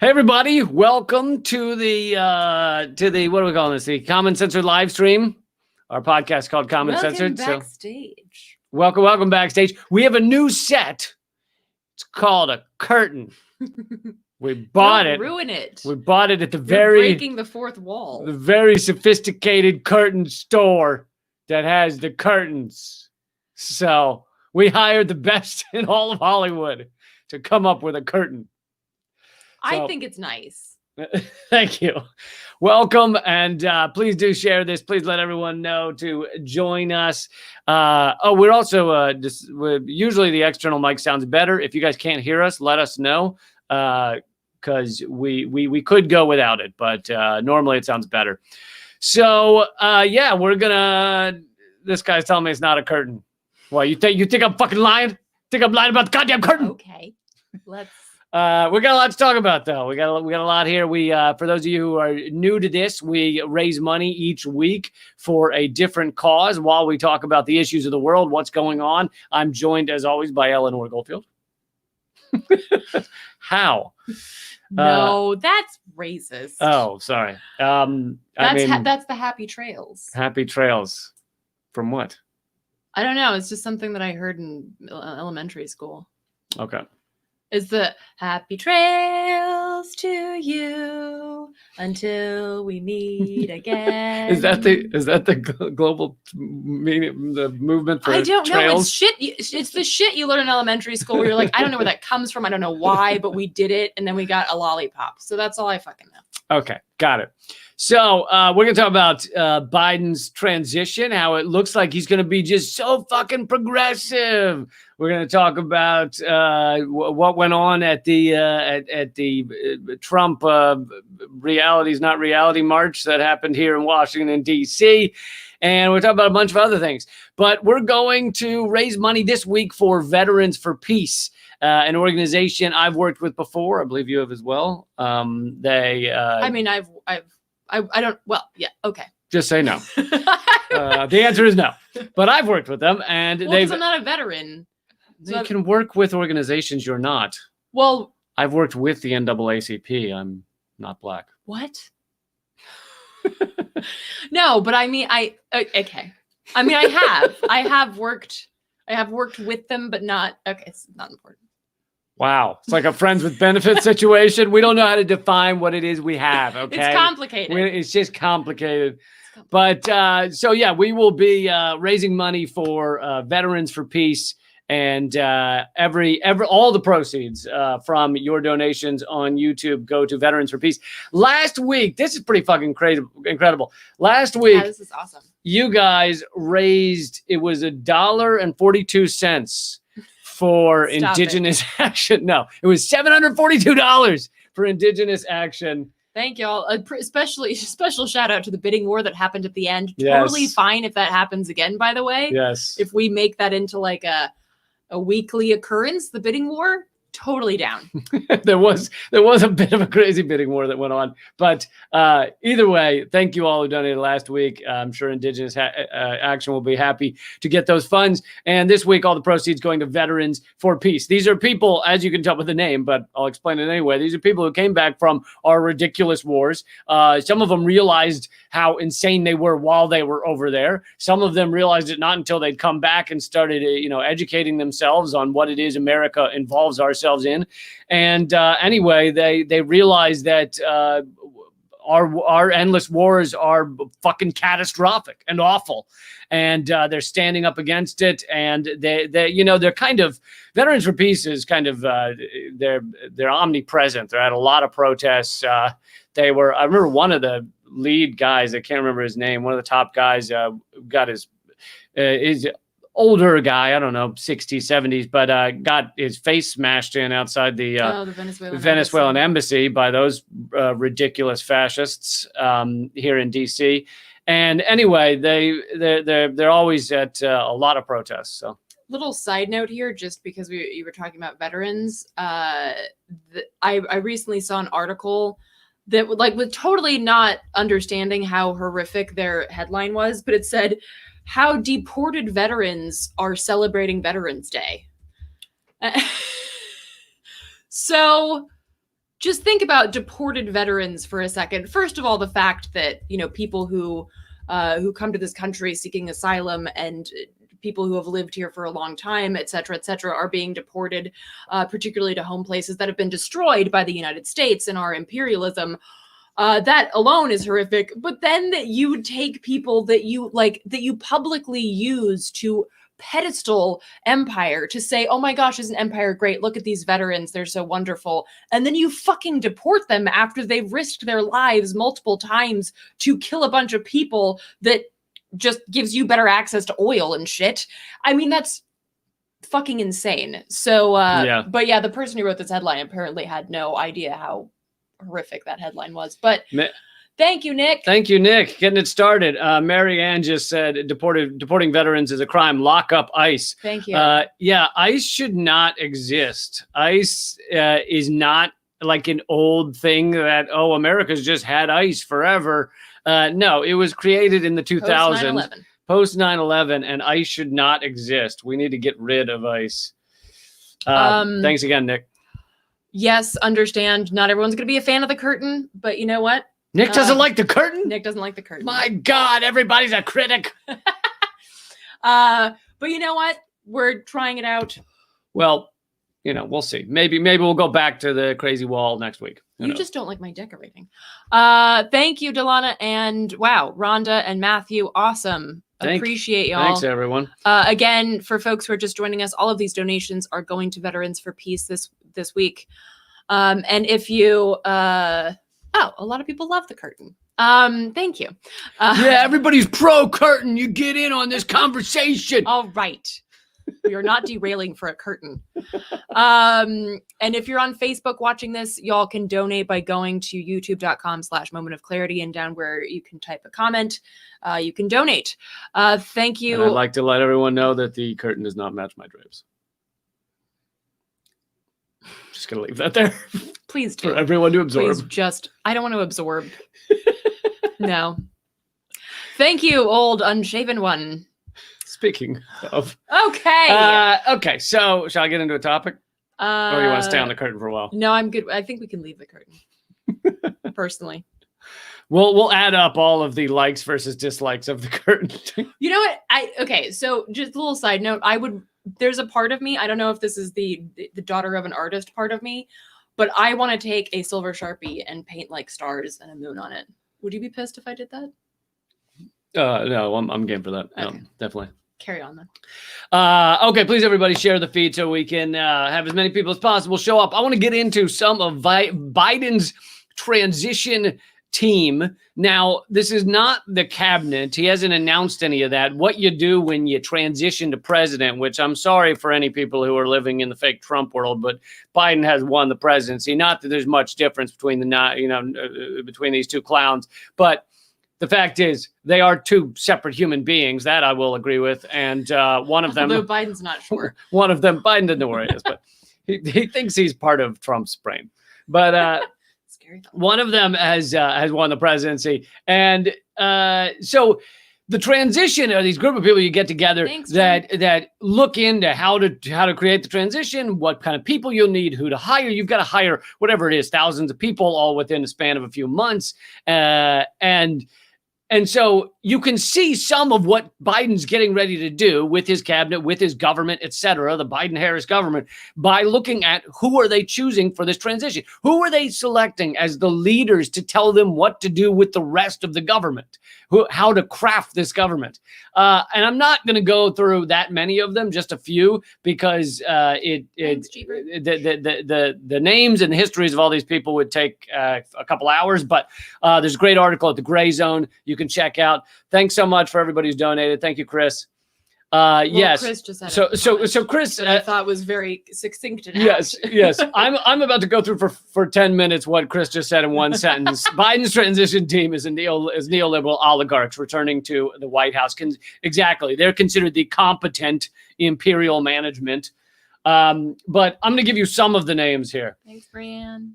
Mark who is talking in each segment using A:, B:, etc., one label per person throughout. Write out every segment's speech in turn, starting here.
A: Hey everybody, welcome to the what are we calling this? The Common Censored live stream. Our podcast called Common Censored.
B: Backstage.
A: So welcome backstage. We have a new set. It's called a curtain. We bought it.
B: Ruin it.
A: We bought it at the
B: You're breaking the fourth wall.
A: The very sophisticated curtain store that has the curtains. So we hired the best in all of Hollywood to come up with a curtain.
B: I think it's nice.
A: Thank you. Welcome, and please do share this. Please let everyone know to join us. We're also usually the external mic sounds better. If you guys can't hear us, let us know because we could go without it, but normally it sounds better. So we're gonna. This guy's telling me it's not a curtain. Well, you think I'm fucking lying? Think I'm lying about the goddamn curtain?
B: Okay, let's.
A: We got a lot to talk about, though. We got a lot here. We, for those of you who are new to this, we raise money each week for a different cause while we talk about the issues of the world, what's going on. I'm joined, as always, by Eleanor Goldfield. How?
B: No, that's racist.
A: Oh, sorry.
B: That's the happy trails.
A: Happy trails. From what?
B: I don't know. It's just something that I heard in elementary school.
A: Okay.
B: Is the happy trails to you until we meet again.
A: Is that the global meaning, the movement for trails? I don't know.
B: It's the shit you learn in elementary school where you're like, I don't know where that comes from. I don't know why, but we did it. And then we got a lollipop. So that's all I fucking know.
A: Okay. Got it. So we're going to talk about Biden's transition, how it looks like he's going to be just so fucking progressive. We're going to talk about what went on at the Trump Reality's Not Reality March that happened here in Washington, D.C., and we're talking about a bunch of other things. But we're going to raise money this week for Veterans for Peace, an organization I've worked with before. I believe you have as well.
B: I don't. Well, yeah. Okay.
A: Just say no. The answer is no. But I've worked with them, and
B: I'm not a veteran.
A: They can work with organizations you're not.
B: Well,
A: I've worked with the NAACP. I'm not black.
B: What? No, but I mean, okay. I mean, I have worked with them, but not. Okay, it's not important.
A: Wow. It's like a friends with benefits situation. We don't know how to define what it is we have, okay?
B: It's complicated.
A: It's just complicated. But we will be raising money for Veterans for Peace, and all the proceeds from your donations on YouTube go to Veterans for Peace. Last week, this is pretty fucking crazy, incredible. Last week,
B: this is awesome. You
A: guys raised, it was $1.42 for Indigenous action. No, it was $742 for Indigenous action.
B: Thank y'all. Especially special shout out to the bidding war that happened at the end.
A: Yes.
B: Totally fine if that happens again, by the way.
A: Yes.
B: If we make that into like a weekly occurrence, the bidding war, totally down.
A: There was a bit of a crazy bidding war that went on, but either way, thank you all who donated last week. I'm sure Indigenous Action will be happy to get those funds. And this week, all the proceeds going to Veterans for Peace. These are people, as you can tell with the name, but I'll explain it anyway. These are people who came back from our ridiculous wars. Some of them realized how insane they were while they were over there. Some of them realized it not until they'd come back and started, educating themselves on what it is America involves ourselves in. And anyway, they realized that our endless wars are fucking catastrophic and awful, and they're standing up against it. And they're kind of, Veterans for Peace is kind of they're omnipresent. They're at a lot of protests. I remember one of the lead guys, I can't remember his name, one of the top guys got his older guy, I don't know, 60s, 70s, but got his face smashed in outside the Venezuelan embassy by those ridiculous fascists here in D.C. And anyway, they're always at a lot of protests. So,
B: little side note here, just because you were talking about veterans, I recently saw an article that with totally not understanding how horrific their headline was, but it said how deported veterans are celebrating Veterans Day. So just think about deported veterans for a second. First of all, the fact that, you know, people who come to this country seeking asylum and people who have lived here for a long time, et cetera, are being deported, particularly to home places that have been destroyed by the United States and our imperialism. That alone is horrific. But then that you take people that you publicly use to pedestal empire, to say, oh my gosh, isn't empire great? Look at these veterans. They're so wonderful. And then you fucking deport them after they've risked their lives multiple times to kill a bunch of people that just gives you better access to oil and shit. I mean, that's fucking insane. So, but yeah, the person who wrote this headline apparently had no idea how horrific that headline was. But thank you, Nick.
A: Thank you, Nick. Getting it started. Mary Ann just said deporting veterans is a crime. Lock up ICE.
B: Thank you.
A: Yeah, ICE should not exist. ICE is not like an old thing that, oh, America's just had ICE forever. No, it was created in the 2000s, post 9/11, and ICE should not exist. We need to get rid of ICE. Thanks again, Nick.
B: Yes, understand. Not everyone's going to be a fan of the curtain, but you know what?
A: Nick doesn't like the curtain?
B: Nick doesn't like the curtain.
A: My God, everybody's a critic.
B: But you know what? We're trying it out.
A: Well, you know, we'll see. Maybe we'll go back to the crazy wall next week.
B: You just don't like my decorating. Thank you, Delana. And wow, Rhonda and Matthew. Awesome. Appreciate y'all.
A: Thanks, everyone.
B: Again, for folks who are just joining us, all of these donations are going to Veterans for Peace this week. And if you, a lot of people love the curtain. Thank you.
A: Yeah, everybody's pro curtain. You get in on this conversation.
B: All right. We are not derailing for a curtain. And if you're on Facebook watching this, y'all can donate by going to youtube.com/momentofclarity, and down where you can type a comment, you can donate. Thank you.
A: And I'd like to let everyone know that the curtain does not match my drapes. Just gonna leave that there.
B: Please do.
A: For everyone to absorb.
B: I don't want to absorb. No. Thank you, old unshaven one.
A: Speaking of.
B: Okay.
A: Okay. So shall I get into a topic? Or you want to stay on the curtain for a while?
B: No, I'm good. I think we can leave the curtain. Personally.
A: We'll add up all of the likes versus dislikes of the curtain.
B: You know what? So just a little side note. There's a part of me, I don't know if this is the daughter of an artist part of me, but I want to take a silver Sharpie and paint like stars and a moon on it. Would you be pissed if I did that?
A: No, I'm game for that.
B: Okay.
A: No, definitely.
B: Carry on then.
A: Okay, please everybody share the feed so we can have as many people as possible show up. I want to get into some of Biden's transition team. Now, this is not the cabinet. He hasn't announced any of that. What you do when you transition to president, which I'm sorry for any people who are living in the fake Trump world, but Biden has won the presidency. Not that there's much difference between between these two clowns, but the fact is, they are two separate human beings. That I will agree with. And one of them,
B: although Biden's not sure.
A: One of them, Biden doesn't know where he is, but he thinks he's part of Trump's brain. But
B: scary.
A: One of them has won the presidency, and so the transition are these group of people you get together that look into how to create the transition, what kind of people you'll need, who to hire. You've got to hire whatever it is, thousands of people all within a span of a few months, and so you can see some of what Biden's getting ready to do with his cabinet, with his government, et cetera, the Biden-Harris government, by looking at who are they choosing for this transition? Who are they selecting as the leaders to tell them what to do with the rest of the government, how to craft this government? And I'm not going to go through that many of them, just a few, because the names and the histories of all these people would take a couple hours. But there's a great article at the Gray Zone you can check out. Thanks so much for everybody who's donated. Thank you, Chris. Yes.
B: Chris just had
A: so Chris,
B: I thought was very succinct. And
A: yes. I'm about to go through for 10 minutes what Chris just said in one sentence. Biden's transition team is neoliberal oligarchs returning to the White House. Exactly, they're considered the competent imperial management. But I'm going to give you some of the names here.
B: Thanks, Brianne.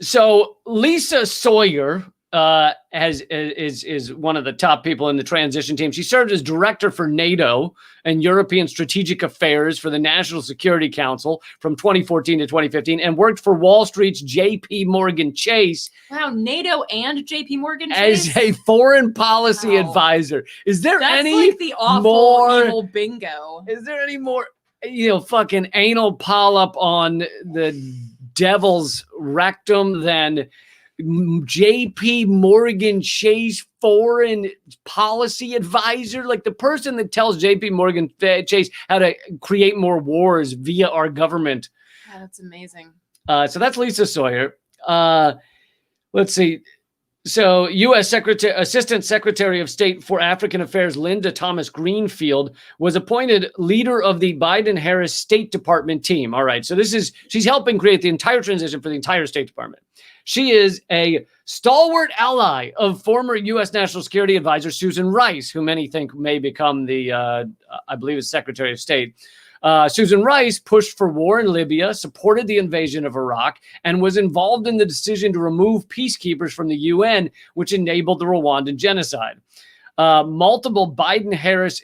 A: So Lisa Sawyer, is one of the top people in the transition team. She served as director for NATO and European Strategic Affairs for the National Security Council from 2014 to 2015, and worked for Wall Street's J.P. Morgan Chase.
B: Wow, NATO and J.P. Morgan Chase
A: as a foreign policy advisor. Is there
B: That's
A: any
B: like the awful
A: more
B: evil bingo?
A: Is there any more, fucking anal polyp on the devil's rectum than J.P. Morgan Chase foreign policy advisor? Like the person that tells J.P. Morgan Chase how to create more wars via our government.
B: Yeah, that's amazing.
A: So that's Lisa Sawyer. Let's see. So U.S. Assistant Secretary of State for African Affairs Linda Thomas Greenfield was appointed leader of the Biden-Harris State Department team. All right, so she's helping create the entire transition for the entire State Department. She is a stalwart ally of former U.S. National Security Advisor Susan Rice, who many think may become the, I believe, is Secretary of State. Susan Rice pushed for war in Libya, supported the invasion of Iraq, and was involved in the decision to remove peacekeepers from the UN, which enabled the Rwandan genocide. Multiple Biden-Harris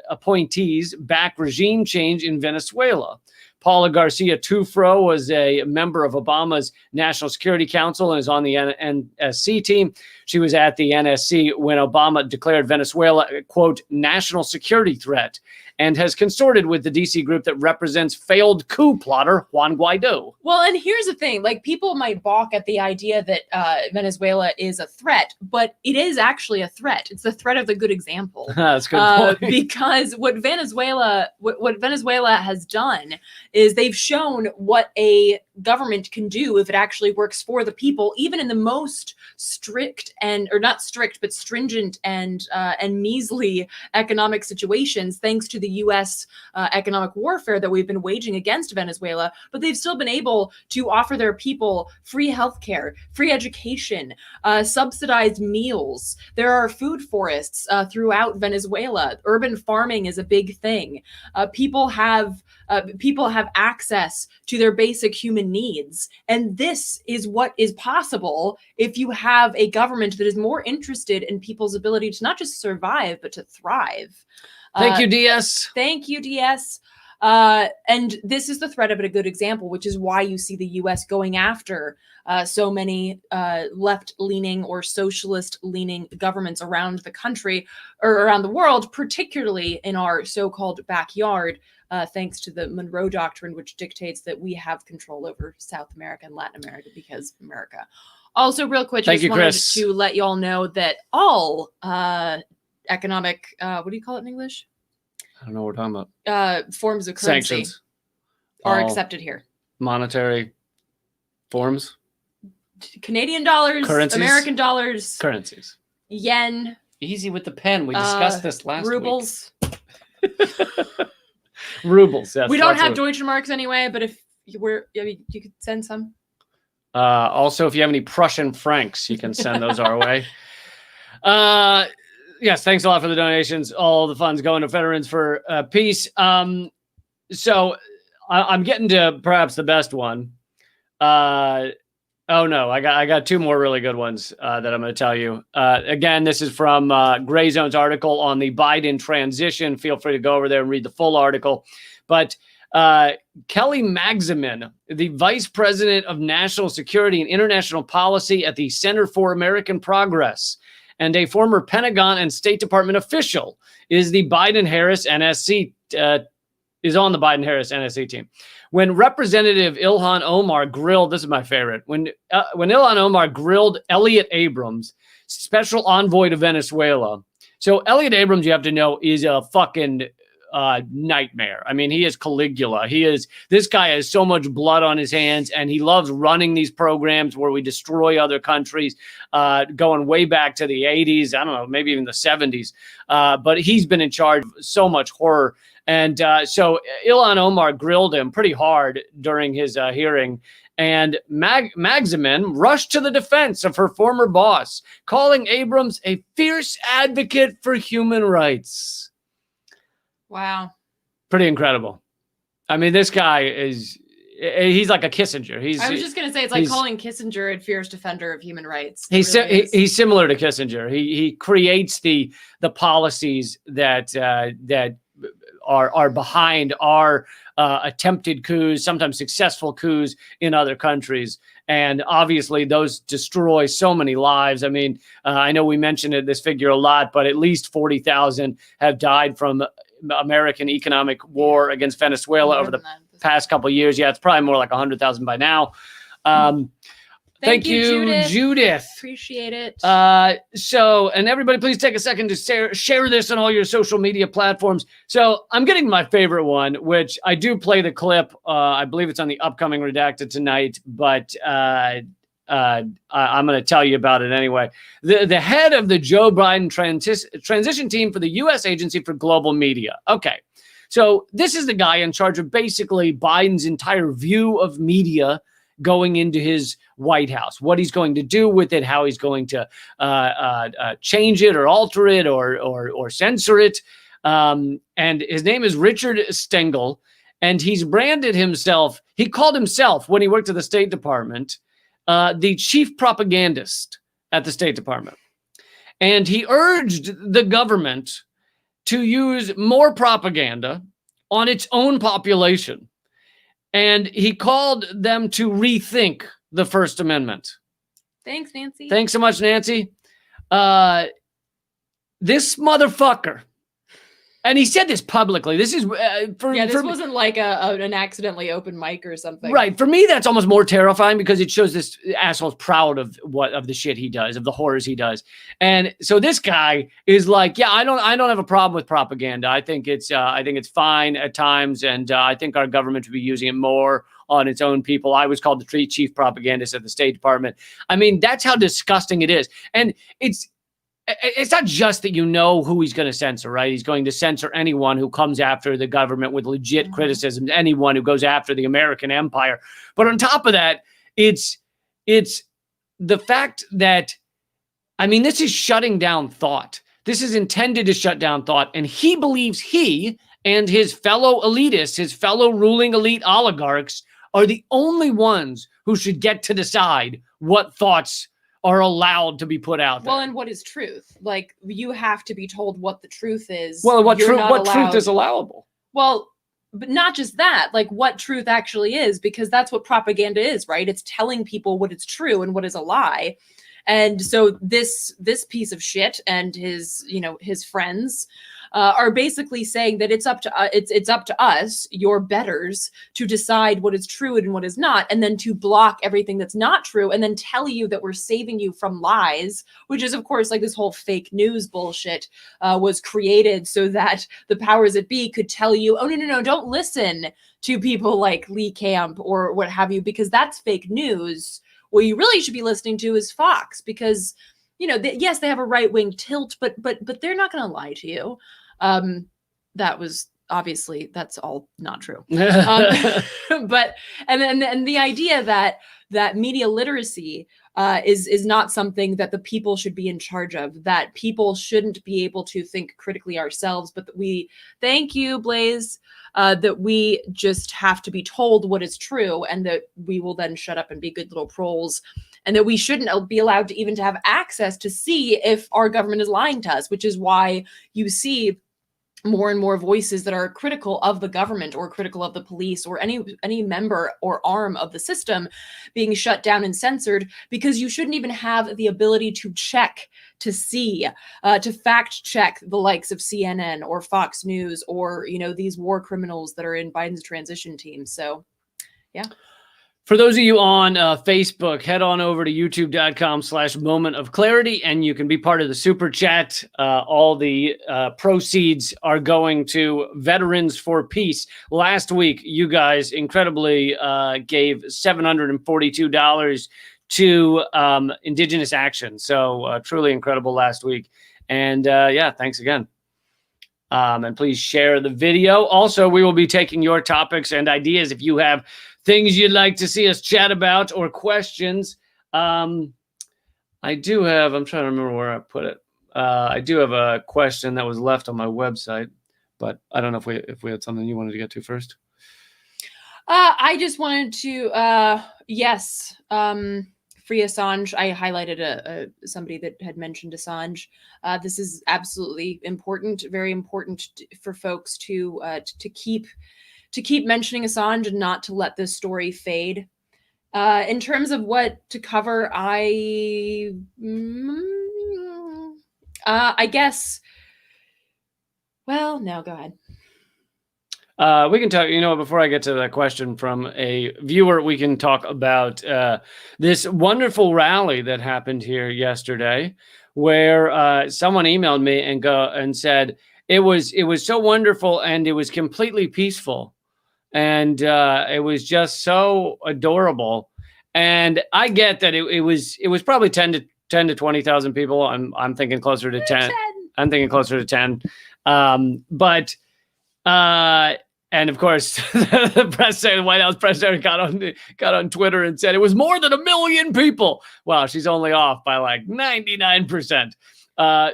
A: appointees back regime change in Venezuela. Paula Garcia Tufro was a member of Obama's National Security Council and is on the NSC team. She was at the NSC when Obama declared Venezuela a, quote, national security threat, and has consorted with the DC group that represents failed coup plotter Juan Guaido.
B: Well, and here's the thing, like people might balk at the idea that Venezuela is a threat, but it is actually a threat. It's the threat of the good example.
A: That's a good point.
B: Because what Venezuela has done is they've shown what a government can do if it actually works for the people, even in the most strict or not strict, but stringent and measly economic situations, thanks to the U.S. Economic warfare that we've been waging against Venezuela. But they've still been able to offer their people free healthcare, free education, subsidized meals. There are food forests throughout Venezuela. Urban farming is a big thing. People have access to their basic human needs. And this is what is possible if you have a government that is more interested in people's ability to not just survive, but to thrive.
A: Thank you, DS.
B: Thank you, DS. And this is the threat of it, a good example, which is why you see the U.S. going after so many left-leaning or socialist-leaning governments around the country or around the world, particularly in our so-called backyard, thanks to the Monroe Doctrine, which dictates that we have control over South America and Latin America because of America. Also, real quick, just wanted to let you all know that all economic, what do you call it in English?
A: I don't know what we're talking about.
B: Forms of currency
A: sanctions
B: are accepted here.
A: Monetary forms?
B: Canadian dollars, currencies? American dollars,
A: currencies, yen.
B: Easy
A: with the pen. We discussed this last
B: rubles.
A: Week. Rubles. Yes,
B: we don't have Deutsche Marks anyway, but if you could send some.
A: Also, if you have any Prussian francs, you can send those our way. Yes, thanks a lot for the donations. All the funds going to Veterans for Peace. So I'm getting to perhaps the best one. Oh no, I got two more really good ones that I'm going to tell you. Again, this is from Gray Zone's article on the Biden transition. Feel free to go over there and read the full article. But Kelly Magsamen, the Vice President of National Security and International Policy at the Center for American Progress, and a former Pentagon and State Department official, is the Biden-Harris NSC is on the Biden-Harris NSC team. When Representative Ilhan Omar grilled, this is my favorite, when Ilhan Omar grilled Elliot Abrams, special envoy to Venezuela. So Elliot Abrams, you have to know, is a fucking nightmare. I mean, he is Caligula. This guy has so much blood on his hands, and he loves running these programs where we destroy other countries, going way back to the 80s. I don't know, maybe even the 70s. But he's been in charge of so much horror. And so Ilhan Omar grilled him pretty hard during his hearing. And Magsamen rushed to the defense of her former boss, calling Abrams a fierce advocate for human rights.
B: Wow.
A: Pretty incredible. I mean, this guy is he's like a Kissinger.
B: I was just gonna say, it's like
A: he's-
B: calling Kissinger a fierce defender of human rights. It
A: He's
B: really is.
A: he's similar to Kissinger. He creates the policies that that are behind our attempted coups, sometimes successful coups in other countries. And obviously those destroy so many lives. I mean, I know we mentioned this figure a lot, but at least 40,000 have died from American economic war against Venezuela over the past couple of years. Yeah, it's probably more like 100,000 by now. Thank you, Judith.
B: Appreciate it.
A: So, and everybody, please take a second to share this on all your social media platforms. So I'm getting my favorite one, which I do play the clip. I believe it's on the upcoming Redacted tonight, but I'm going to tell you about it anyway. The head of the Joe Biden transition team for the U.S. Agency for Global Media. Okay. So this is the guy in charge of basically Biden's entire view of media going into his White House, what he's going to do with it, how he's going to change it or alter it or censor it. And his name is Richard Stengel, and he's branded himself. He called himself, when he worked at the State Department, the chief propagandist at the State Department. And he urged the government to use more propaganda on its own population. And he called them to rethink the First Amendment.
B: Thanks, Nancy.
A: Thanks so much, Nancy. This motherfucker, and he said this publicly. This is
B: this wasn't like an accidentally open mic or something.
A: Right. For me, that's almost more terrifying because it shows this asshole's proud of the shit he does, of the horrors he does. And so this guy is like, yeah, I don't have a problem with propaganda. I think it's fine at times, and I think our government should be using it more on its own people. I was called the chief propagandist at the State Department. I mean, that's how disgusting it is. And it's not just that you know who he's going to censor, right? He's going to censor anyone who comes after the government with legit criticism, anyone who goes after the American empire. But on top of that, it's the fact that, I mean, this is shutting down thought. This is intended to shut down thought. And he believes he and his fellow elitists, his fellow ruling elite oligarchs, are the only ones who should get to decide what thoughts are allowed to be put out there.
B: Well, and what is truth? Like, you have to be told what the truth is.
A: Well, what truth is allowable?
B: Well, but not just that, like what truth actually is, because that's what propaganda is, right? It's telling people what is true and what is a lie. And so this piece of shit and his friends are basically saying that it's up to us, your betters, to decide what is true and what is not, and then to block everything that's not true, and then tell you that we're saving you from lies, which is, of course, like this whole fake news bullshit was created so that the powers that be could tell you, oh, no, don't listen to people like Lee Camp or what have you, because that's fake news. What you really should be listening to is Fox, because, yes, they have a right-wing tilt, but they're not going to lie to you. That was obviously, that's all not true. But and the idea that media literacy is not something that the people should be in charge of, that people shouldn't be able to think critically ourselves, but that we, thank you, Blaze, that we just have to be told what is true, and that we will then shut up and be good little proles, and that we shouldn't be allowed to even to have access to see if our government is lying to us, which is why you see more and more voices that are critical of the government or critical of the police or any member or arm of the system being shut down and censored, because you shouldn't even have the ability to check, to see, to fact check the likes of CNN or Fox News or, these war criminals that are in Biden's transition team. So, yeah.
A: For those of you on Facebook, head on over to youtube.com/moment of clarity, and you can be part of the super chat. All the proceeds are going to Veterans for Peace. Last week, you guys incredibly gave $742 to Indigenous Action. So truly incredible last week. And thanks again. And please share the video. Also, we will be taking your topics and ideas if you have things you'd like to see us chat about or questions. I'm trying to remember where I put it. I do have a question that was left on my website, but I don't know if we had something you wanted to get to first.
B: I just wanted to, yes, free Assange. I highlighted somebody that had mentioned Assange. This is absolutely important, very important for folks to keep mentioning Assange and not to let this story fade. In terms of what to cover, I guess. Well, no, go ahead.
A: We can talk, before I get to that question from a viewer, we can talk about this wonderful rally that happened here yesterday, where someone emailed me and said it was so wonderful and it was completely peaceful, and it was just so adorable. And I get that it was probably 10 to 20,000 people. I'm thinking closer to 10. I'm thinking closer to 10. But and of course, the White House press secretary got on Twitter and said it was more than 1 million people. Wow, she's only off by like 99%.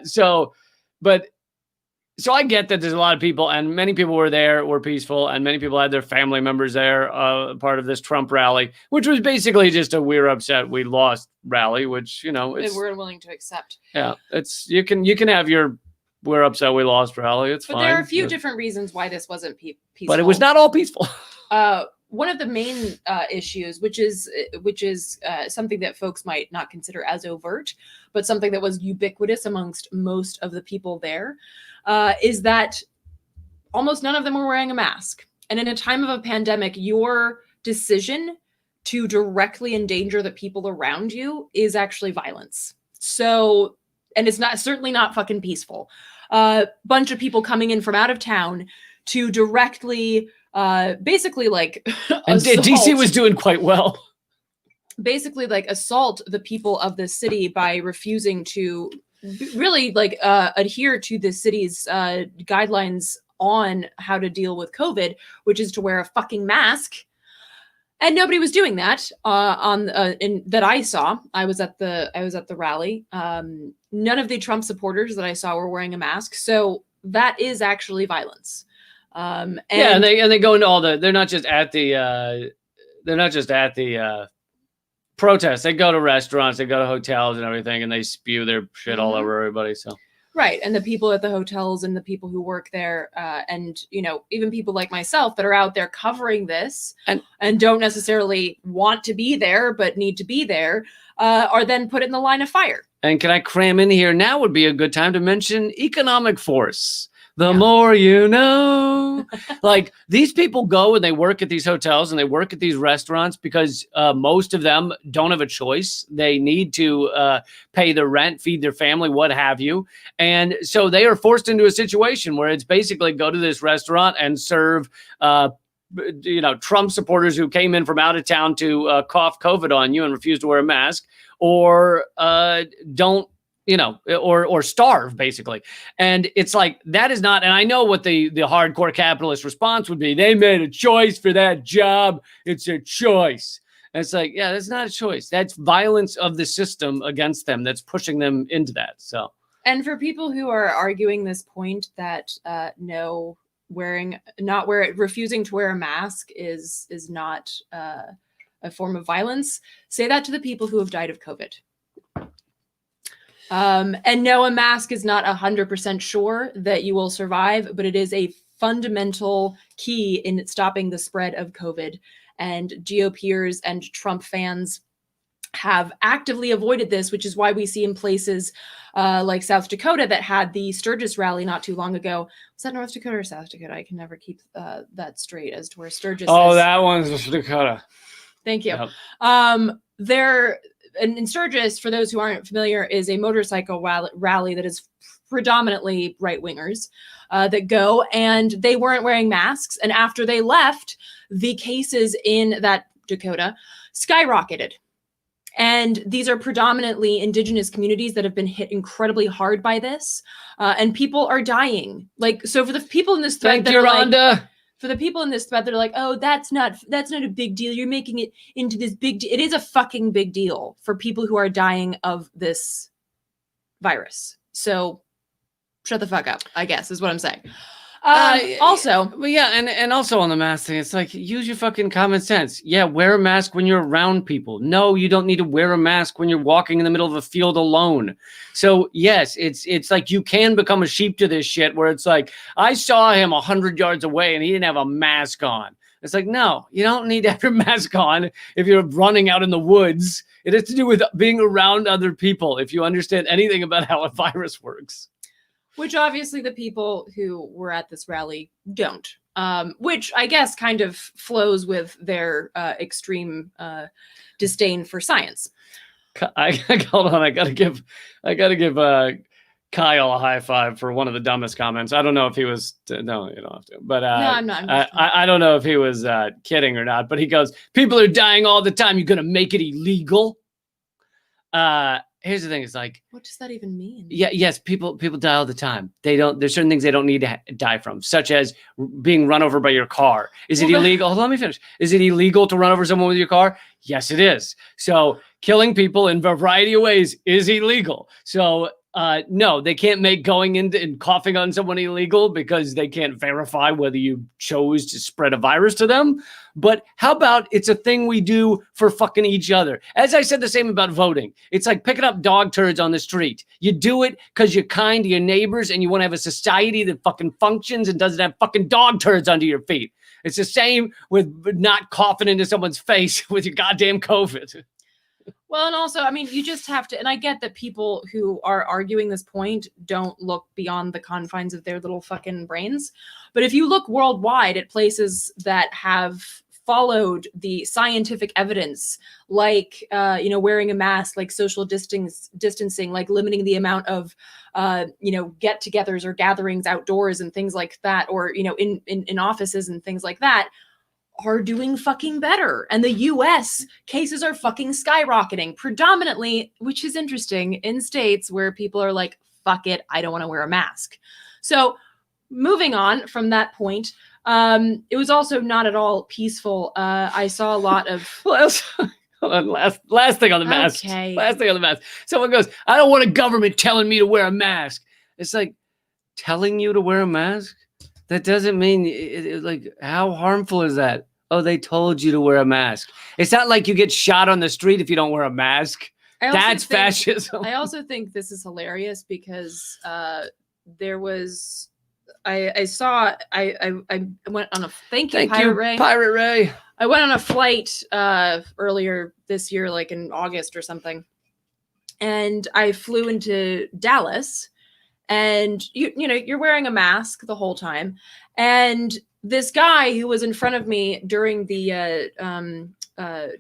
A: So I get that there's a lot of people, and many people were peaceful, and many people had their family members there, part of this Trump rally, which was basically just a "we're upset we lost" rally, which
B: we're willing to accept.
A: Yeah, you can have your "we're upset we lost" rally. It's
B: but
A: fine.
B: There are a few different reasons why this wasn't peaceful.
A: But it was not all peaceful.
B: One of the main issues, which is something that folks might not consider as overt, but something that was ubiquitous amongst most of the people there, is that almost none of them were wearing a mask. And in a time of a pandemic, your decision to directly endanger the people around you is actually violence. So, and it's certainly not fucking peaceful. Bunch of people coming in from out of town to directly, basically like,
A: and DC was doing quite well.
B: Basically, like, assault the people of the city by refusing to really adhere to the city's guidelines on how to deal with COVID, which is to wear a fucking mask. And nobody was doing that that I saw. I was at the rally. None of the Trump supporters that I saw were wearing a mask. So that is actually violence. And they go into all they're not just at the protests. They go to restaurants, they go to hotels and everything, and they spew their shit all over everybody. So right, and the people at the hotels and the people who work there, and even people like myself that are out there covering this and don't necessarily want to be there but need to be there, are then put in the line of fire. And
A: can I cram in here? Now would be a good time to mention economic force. The more you know. Like, these people go and they work at these hotels and they work at these restaurants because most of them don't have a choice. They need to pay their rent, feed their family, what have you. And so they are forced into a situation where it's basically go to this restaurant and serve Trump supporters who came in from out of town to cough COVID on you and refuse to wear a mask, or don't, or starve, basically. And it's like, that is not, and I know what the hardcore capitalist response would be. They made a choice for that job. It's a choice. And it's like, yeah, that's not a choice. That's violence of the system against them that's pushing them into that. So,
B: and for people who are arguing this point that refusing to wear a mask is not a form of violence, say that to the people who have died of COVID. And no, a mask is not 100% sure that you will survive, but it is a fundamental key in stopping the spread of COVID. And GOPers and Trump fans have actively avoided this, which is why we see in places like South Dakota that had the Sturgis rally not too long ago. Was that North Dakota or South Dakota? I can never keep that straight as to where Sturgis is.
A: Oh, that one's Dakota.
B: Thank you.
A: Yep.
B: In Sturgis, for those who aren't familiar, is a motorcycle rally that is predominantly right-wingers that go, and they weren't wearing masks. And after they left, the cases in that Dakota skyrocketed. And these are predominantly indigenous communities that have been hit incredibly hard by this. And people are dying. Like, so for the people in this thread that are like, for the people in this thread that are like, oh, that's not a big deal. You're making it into this big deal. It is a fucking big deal for people who are dying of this virus. So shut the fuck up, I guess, is what I'm saying. Also,
A: Well, yeah, and also on the mask thing, it's like, use your fucking common sense. Yeah, wear a mask when you're around people. No, you don't need to wear a mask when you're walking in the middle of a field alone. So yes, it's like you can become a sheep to this shit where it's like, I saw him 100 yards away and he didn't have a mask on. It's like, no, you don't need to have your mask on if you're running out in the woods. It has to do with being around other people, if you understand anything about how a virus works.
B: which obviously the people who were at this rally don't. Which I guess kind of flows with their extreme disdain for science.
A: Hold on, I gotta give Kyle a high five for one of the dumbest comments. I don't know if he was no, you don't have to. But
B: No, I'm not.
A: I don't know if he was kidding or not. But he goes, "People are dying all the time. You're gonna make it illegal?" Here's the thing: it's like,
B: what does that even mean?
A: Yeah, yes, people die all the time. They don't. There's certain things they don't need to die from, such as being run over by your car. Is it illegal? Hold on, let me finish. Is it illegal to run over someone with your car? Yes, it is. So killing people in a variety of ways is illegal. So no, they can't make going into and coughing on someone illegal because they can't verify whether you chose to spread a virus to them. But how about it's a thing we do for fucking each other? As I said the same about voting. It's like picking up dog turds on the street. You do it because you're kind to your neighbors and you want to have a society that fucking functions and doesn't have fucking dog turds under your feet. It's the same with not coughing into someone's face with your goddamn COVID.
B: Well, and also, I mean, you just have to, and I get that people who are arguing this point don't look beyond the confines of their little fucking brains. But if you look worldwide at places that have followed the scientific evidence, like, wearing a mask, like social distancing, like limiting the amount of, get-togethers or gatherings outdoors and things like that, or, in offices and things like that, are doing fucking better. And the US cases are fucking skyrocketing, predominantly, which is interesting, in states where people are like, fuck it, I don't want to wear a mask. So moving on from that point, it was also not at all peaceful. I saw a lot of...
A: Hold on, last thing on the mask.
B: Okay.
A: Last thing on the mask. Someone goes, I don't want a government telling me to wear a mask. It's like, telling you to wear a mask? That doesn't mean, like, how harmful is that? Oh, they told you to wear a mask. It's not like you get shot on the street if you don't wear a mask. That's fascism.
B: I also think this is hilarious because there was, I went on a, thank you,
A: Pirate Ray.
B: I went on a flight earlier this year, like in August or something. And I flew into Dallas, and you're wearing a mask the whole time. And this guy who was in front of me during the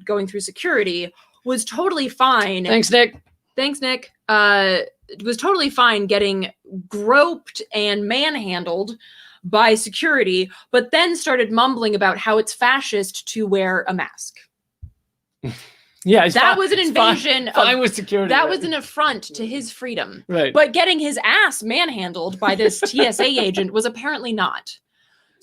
B: going through security was totally fine.
A: Thanks, Nick.
B: Was totally fine getting groped and manhandled by security, but then started mumbling about how it's fascist to wear a mask.
A: Yeah,
B: that was an invasion.
A: Fine with security.
B: That was an affront to his freedom.
A: Right.
B: But getting his ass manhandled by this TSA agent was apparently not.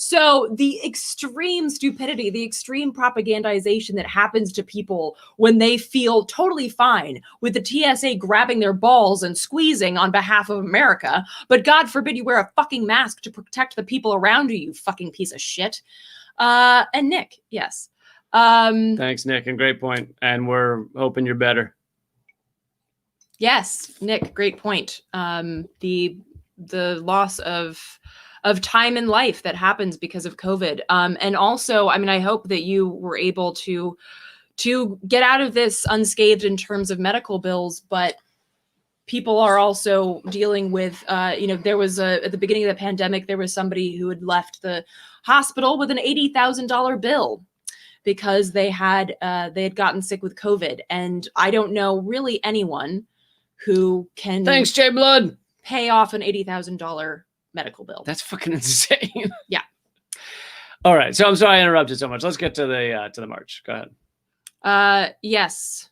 B: So the extreme stupidity, the extreme propagandization that happens to people when they feel totally fine with the TSA grabbing their balls and squeezing on behalf of America, but God forbid you wear a fucking mask to protect the people around you, you fucking piece of shit. And Nick, yes.
A: Thanks, Nick, and great point. And we're hoping you're better.
B: Yes, Nick, great point. The loss of time in life that happens because of COVID. And also, I mean, I hope that you were able to get out of this unscathed in terms of medical bills, but people are also dealing with, there was at the beginning of the pandemic, there was somebody who had left the hospital with an $80,000 bill because they had gotten sick with COVID. And I don't know really anyone who can
A: Thanks, Jay Blood.
B: Pay off an $80,000 medical bill.
A: That's fucking insane.
B: Yeah.
A: All right. So I'm sorry I interrupted so much. Let's get to the march. Go ahead.
B: Yes.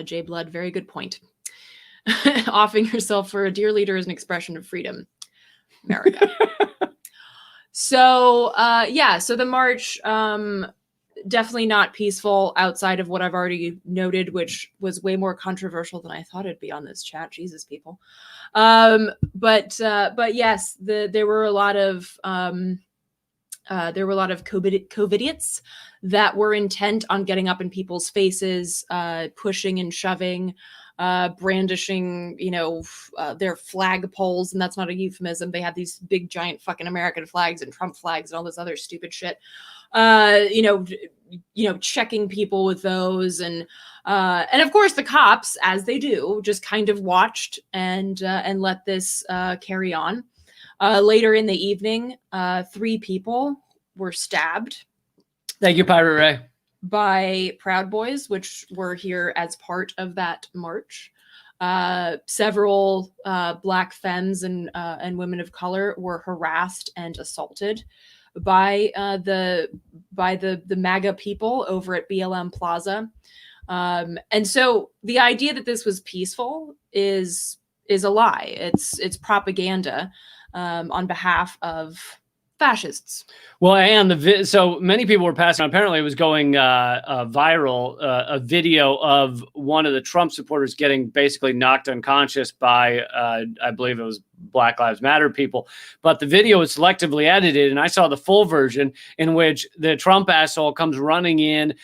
B: Jay Blood, very good point. Offering yourself for a dear leader is an expression of freedom. America. So the march, definitely not peaceful outside of what I've already noted, which was way more controversial than I thought it'd be on this chat. Jesus, people. But yes, there were a lot of COVIDiots that were intent on getting up in people's faces, pushing and shoving, brandishing, their flag poles. And that's not a euphemism. They had these big, giant fucking American flags and Trump flags and all this other stupid shit. Checking people with those. And of course the cops, as they do, just kind of watched and let this carry on. Later in the evening, 3 people were stabbed.
A: Thank you, Pirate Ray.
B: By Proud Boys, which were here as part of that march. Several Black femmes and women of color were harassed and assaulted by the MAGA people over at BLM Plaza. And so the idea that this was peaceful is a lie. It's propaganda on behalf of fascists.
A: Well, and so many people were passing. Apparently, it was going viral. A video of one of the Trump supporters getting basically knocked unconscious by, I believe it was Black Lives Matter people. But the video was selectively edited, and I saw the full version in which the Trump asshole comes running in,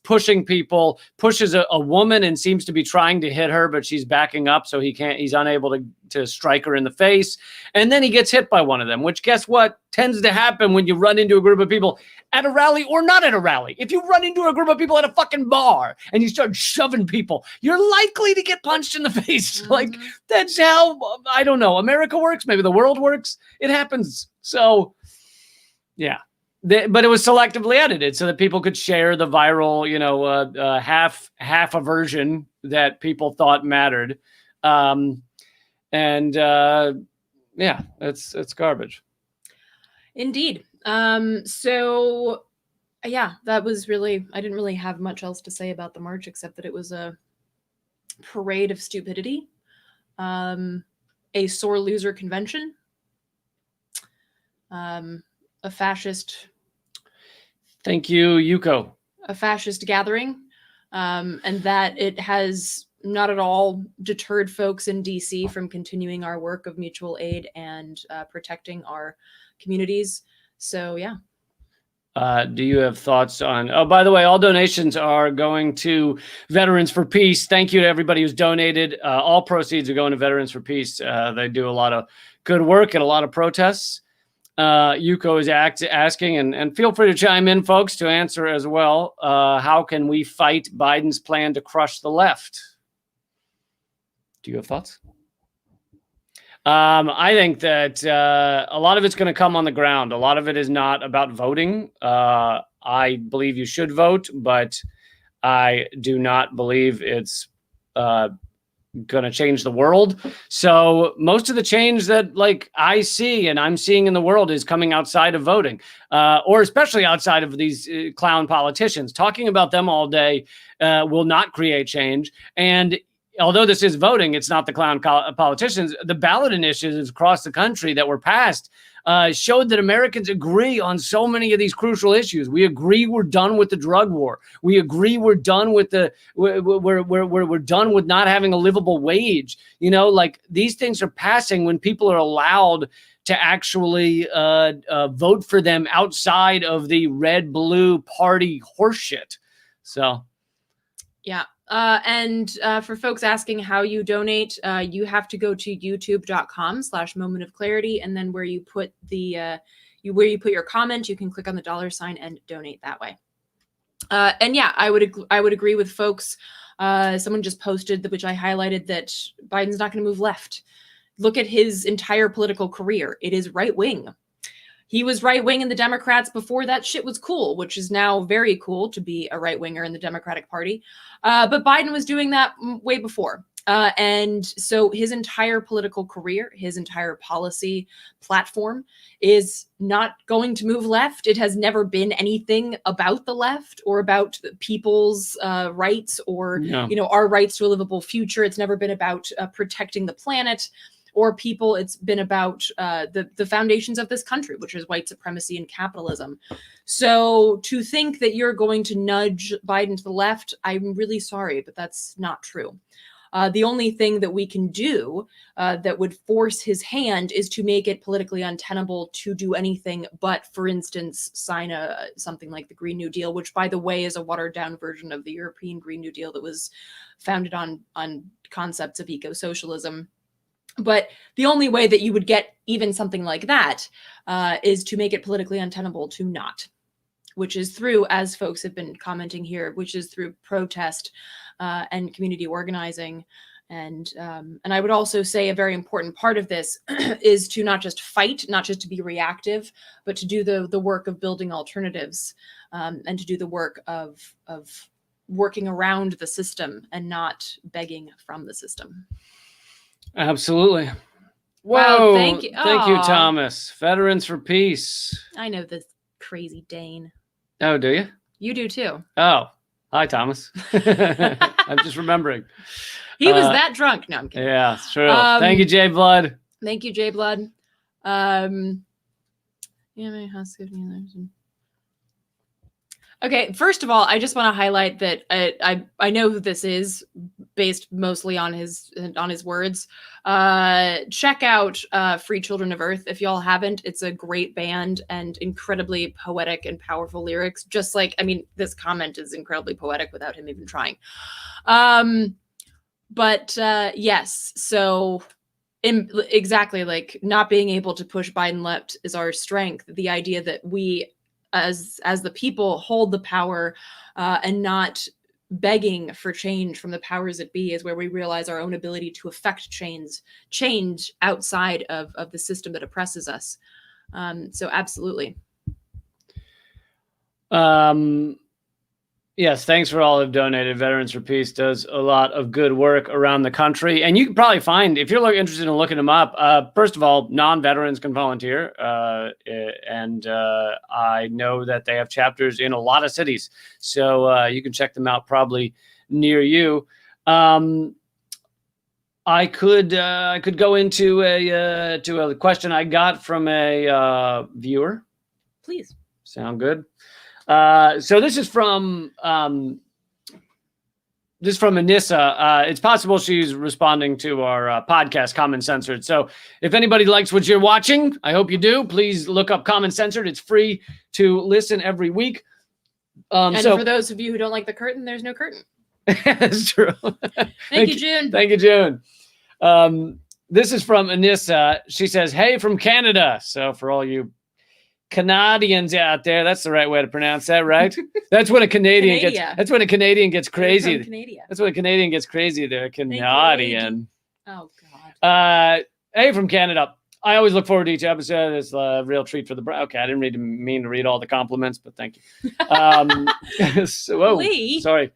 A: pushing people, pushes a woman, and seems to be trying to hit her, but she's backing up, so he's unable to strike her in the face. And then he gets hit by one of them, which, guess what, tends to happen when you run into a group of people at a rally or not at a rally. If you run into a group of people at a fucking bar and you start shoving people, you're likely to get punched in the face. Mm-hmm. Like, that's how, I don't know, America works. Maybe the world works. It happens. So, yeah. But it was selectively edited so that people could share the viral, half a version that people thought mattered. Yeah, it's garbage.
B: Indeed. So yeah, that was really, I didn't really have much else to say about the march, except that it was a parade of stupidity, a sore loser convention, a fascist.
A: Thank you, Yuko.
B: A fascist gathering, and that it has not at all deterred folks in DC from continuing our work of mutual aid and protecting our communities. So, yeah.
A: Do you have thoughts on... Oh, by the way, all donations are going to Veterans for Peace. Thank you to everybody who's donated. All proceeds are going to Veterans for Peace. They do a lot of good work and a lot of protests. Yuko is asking, and feel free to chime in, folks, to answer as well. How can we fight Biden's plan to crush the left? Do you have thoughts? I think that a lot of it's going to come on the ground. A lot of it is not about voting. I believe you should vote, but I do not believe it's going to change the world. So most of the change that I see and I'm seeing in the world is coming outside of voting, or especially outside of these clown politicians. Talking about them all day will not create change. And although this is voting, it's not the clown politicians. The ballot initiatives across the country that were passed showed that Americans agree on so many of these crucial issues. We agree we're done with the drug war. We agree we're done with we're done with not having a livable wage. These things are passing when people are allowed to actually vote for them outside of the red-blue party horseshit. So,
B: yeah. And for folks asking how you donate, you have to go to youtube.com/momentofclarity, and then where you put where you put your comment, you can click on the $sign and donate that way. And yeah, I would agree with folks. Someone just posted, which I highlighted, that Biden's not going to move left. Look at his entire political career. It is right wing. He was right wing in the Democrats before that shit was cool, which is now very cool to be a right winger in the Democratic Party. But Biden was doing that way before. And so his entire political career, his entire policy platform is not going to move left. It has never been anything about the left or about people's rights or, our rights to a livable future. It's never been about protecting the planet. or people. It's been about the foundations of this country, which is white supremacy and capitalism. So to think that you're going to nudge Biden to the left, I'm really sorry, but that's not true. The only thing that we can do that would force his hand is to make it politically untenable to do anything but, for instance, sign something like the Green New Deal, which, by the way, is a watered-down version of the European Green New Deal that was founded on concepts of eco-socialism. But the only way that you would get even something like that is to make it politically untenable to not, which is through, as folks have been commenting here, which is through protest and community organizing. And I would also say a very important part of this is to not just fight, not just to be reactive, but to do the work of building alternatives and to do the work of working around the system and not begging from the system.
A: Absolutely.
B: Wow,
A: Whoa,
B: thank you.
A: Thank you,
B: Aw.
A: Thomas. Veterans for Peace.
B: I know this crazy Dane.
A: Oh, do you?
B: You do too.
A: Oh, hi, Thomas. I'm just remembering.
B: He was that drunk. No, I'm kidding.
A: Yeah, it's true. Thank you, Jay Blood.
B: Thank you, Jay Blood. Okay, first of all, I just want to highlight that I know who this is, based mostly on his words. Check out Free Children of Earth if y'all haven't. It's a great band and incredibly poetic and powerful lyrics. Just like, I mean, this comment is incredibly poetic without him even trying. But yes, so exactly, like, not being able to push Biden left is our strength. The idea that we as the people hold the power and not begging for change from the powers that be is where we realize our own ability to affect change outside of the system that oppresses us. So absolutely.
A: Yes, thanks for all who've donated. Veterans for Peace does a lot of good work around the country. And you can probably find, if you're interested in looking them up, first of all, non-veterans can volunteer. And I know that they have chapters in a lot of cities. So you can check them out probably near you. I could go into a question I got from a viewer.
B: Please.
A: Sound good? So this is from Anissa. It's possible she's responding to our podcast, Common Censored. So if anybody likes what you're watching, I hope you do. Please look up Common Censored. It's free to listen every week.
B: And for those of you who don't like the curtain, there's no curtain.
A: That's true.
B: Thank you, June.
A: Thank you, June. This is from Anissa. She says, "Hey, from Canada." So for all you Canadians out there, that's the right way to pronounce that, right? That's when a Canadian gets. That's when a Canadian gets crazy. That's when a Canadian gets crazy. They're a Canadian.
B: Oh God.
A: Hey, from Canada. I always look forward to each episode. It's a real treat for the. Okay, I didn't mean to read all the compliments, but thank you. Sorry.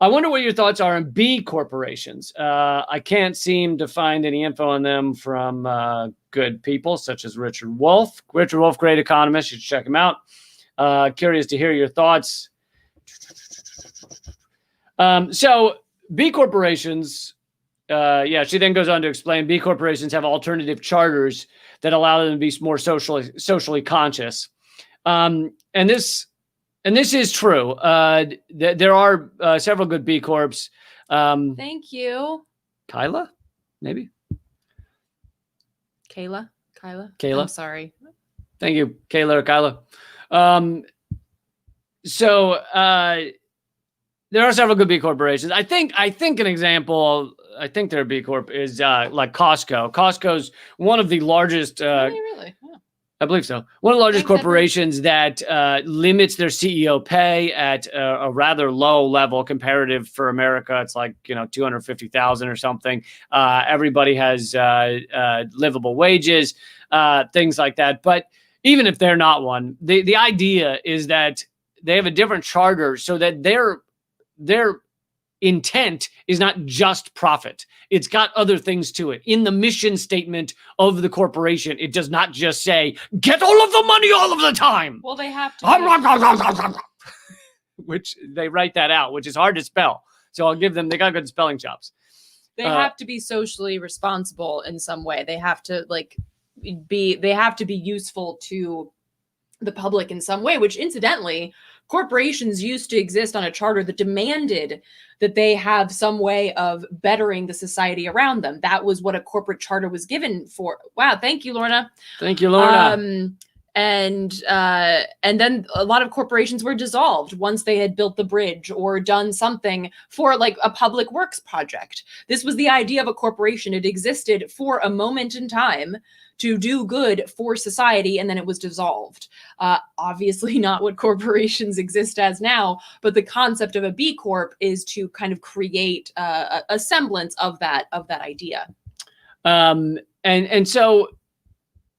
A: I wonder what your thoughts are on B corporations. I can't seem to find any info on them from good people such as Richard Wolff. Richard Wolff, great economist. You should check him out. Curious to hear your thoughts. So B corporations, she then goes on to explain B corporations have alternative charters that allow them to be more socially conscious. And this is true. There are several good B Corps.
B: Thank you.
A: Kyla, maybe?
B: Kayla. I'm sorry.
A: Thank you, Kayla or Kyla. There are several good B corporations. I think an example, I think their B Corp is like Costco. Costco's one of the largest.
B: Really? Oh.
A: I believe so. One of the largest corporations that limits their CEO pay at a rather low level comparative for America. It's like, $250,000 or something. Everybody has livable wages, things like that. But even if they're not one, the idea is that they have a different charter so that their intent is not just profit. It's got other things to it. In the mission statement of the corporation, it does not just say, get all of the money all of the time.
B: Well, they have to.
A: Which they write that out, which is hard to spell. So I'll give them, they got good spelling chops.
B: They have to be socially responsible in some way. They have to be useful to the public in some way, which incidentally, corporations used to exist on a charter that demanded that they have some way of bettering the society around them. That was what a corporate charter was given for. Wow. Thank you, Lorna.
A: Thank you, Lorna.
B: And then a lot of corporations were dissolved once they had built the bridge or done something for like a public works project. This was the idea of a corporation. It existed for a moment in time to do good for society, and then it was dissolved. Obviously not what corporations exist as now, but the concept of a B Corp is to kind of create a semblance of that idea.
A: And so,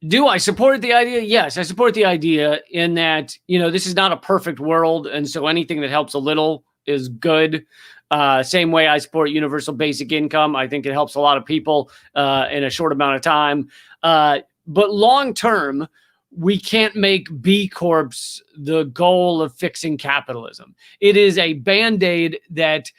A: do I support the idea? Yes, I support the idea in that, this is not a perfect world. And so anything that helps a little is good. Same way I support universal basic income. I think it helps a lot of people in a short amount of time. But long term, we can't make B Corps the goal of fixing capitalism. It is a Band-Aid that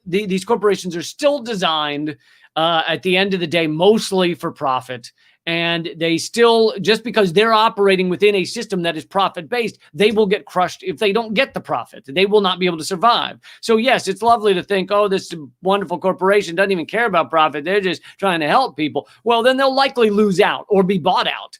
A: these corporations are still designed at the end of the day, mostly for profit. And they still, just because they're operating within a system that is profit-based, they will get crushed if they don't get the profit. They will not be able to survive. So yes, it's lovely to think, oh, this wonderful corporation doesn't even care about profit. They're just trying to help people. Well, then they'll likely lose out or be bought out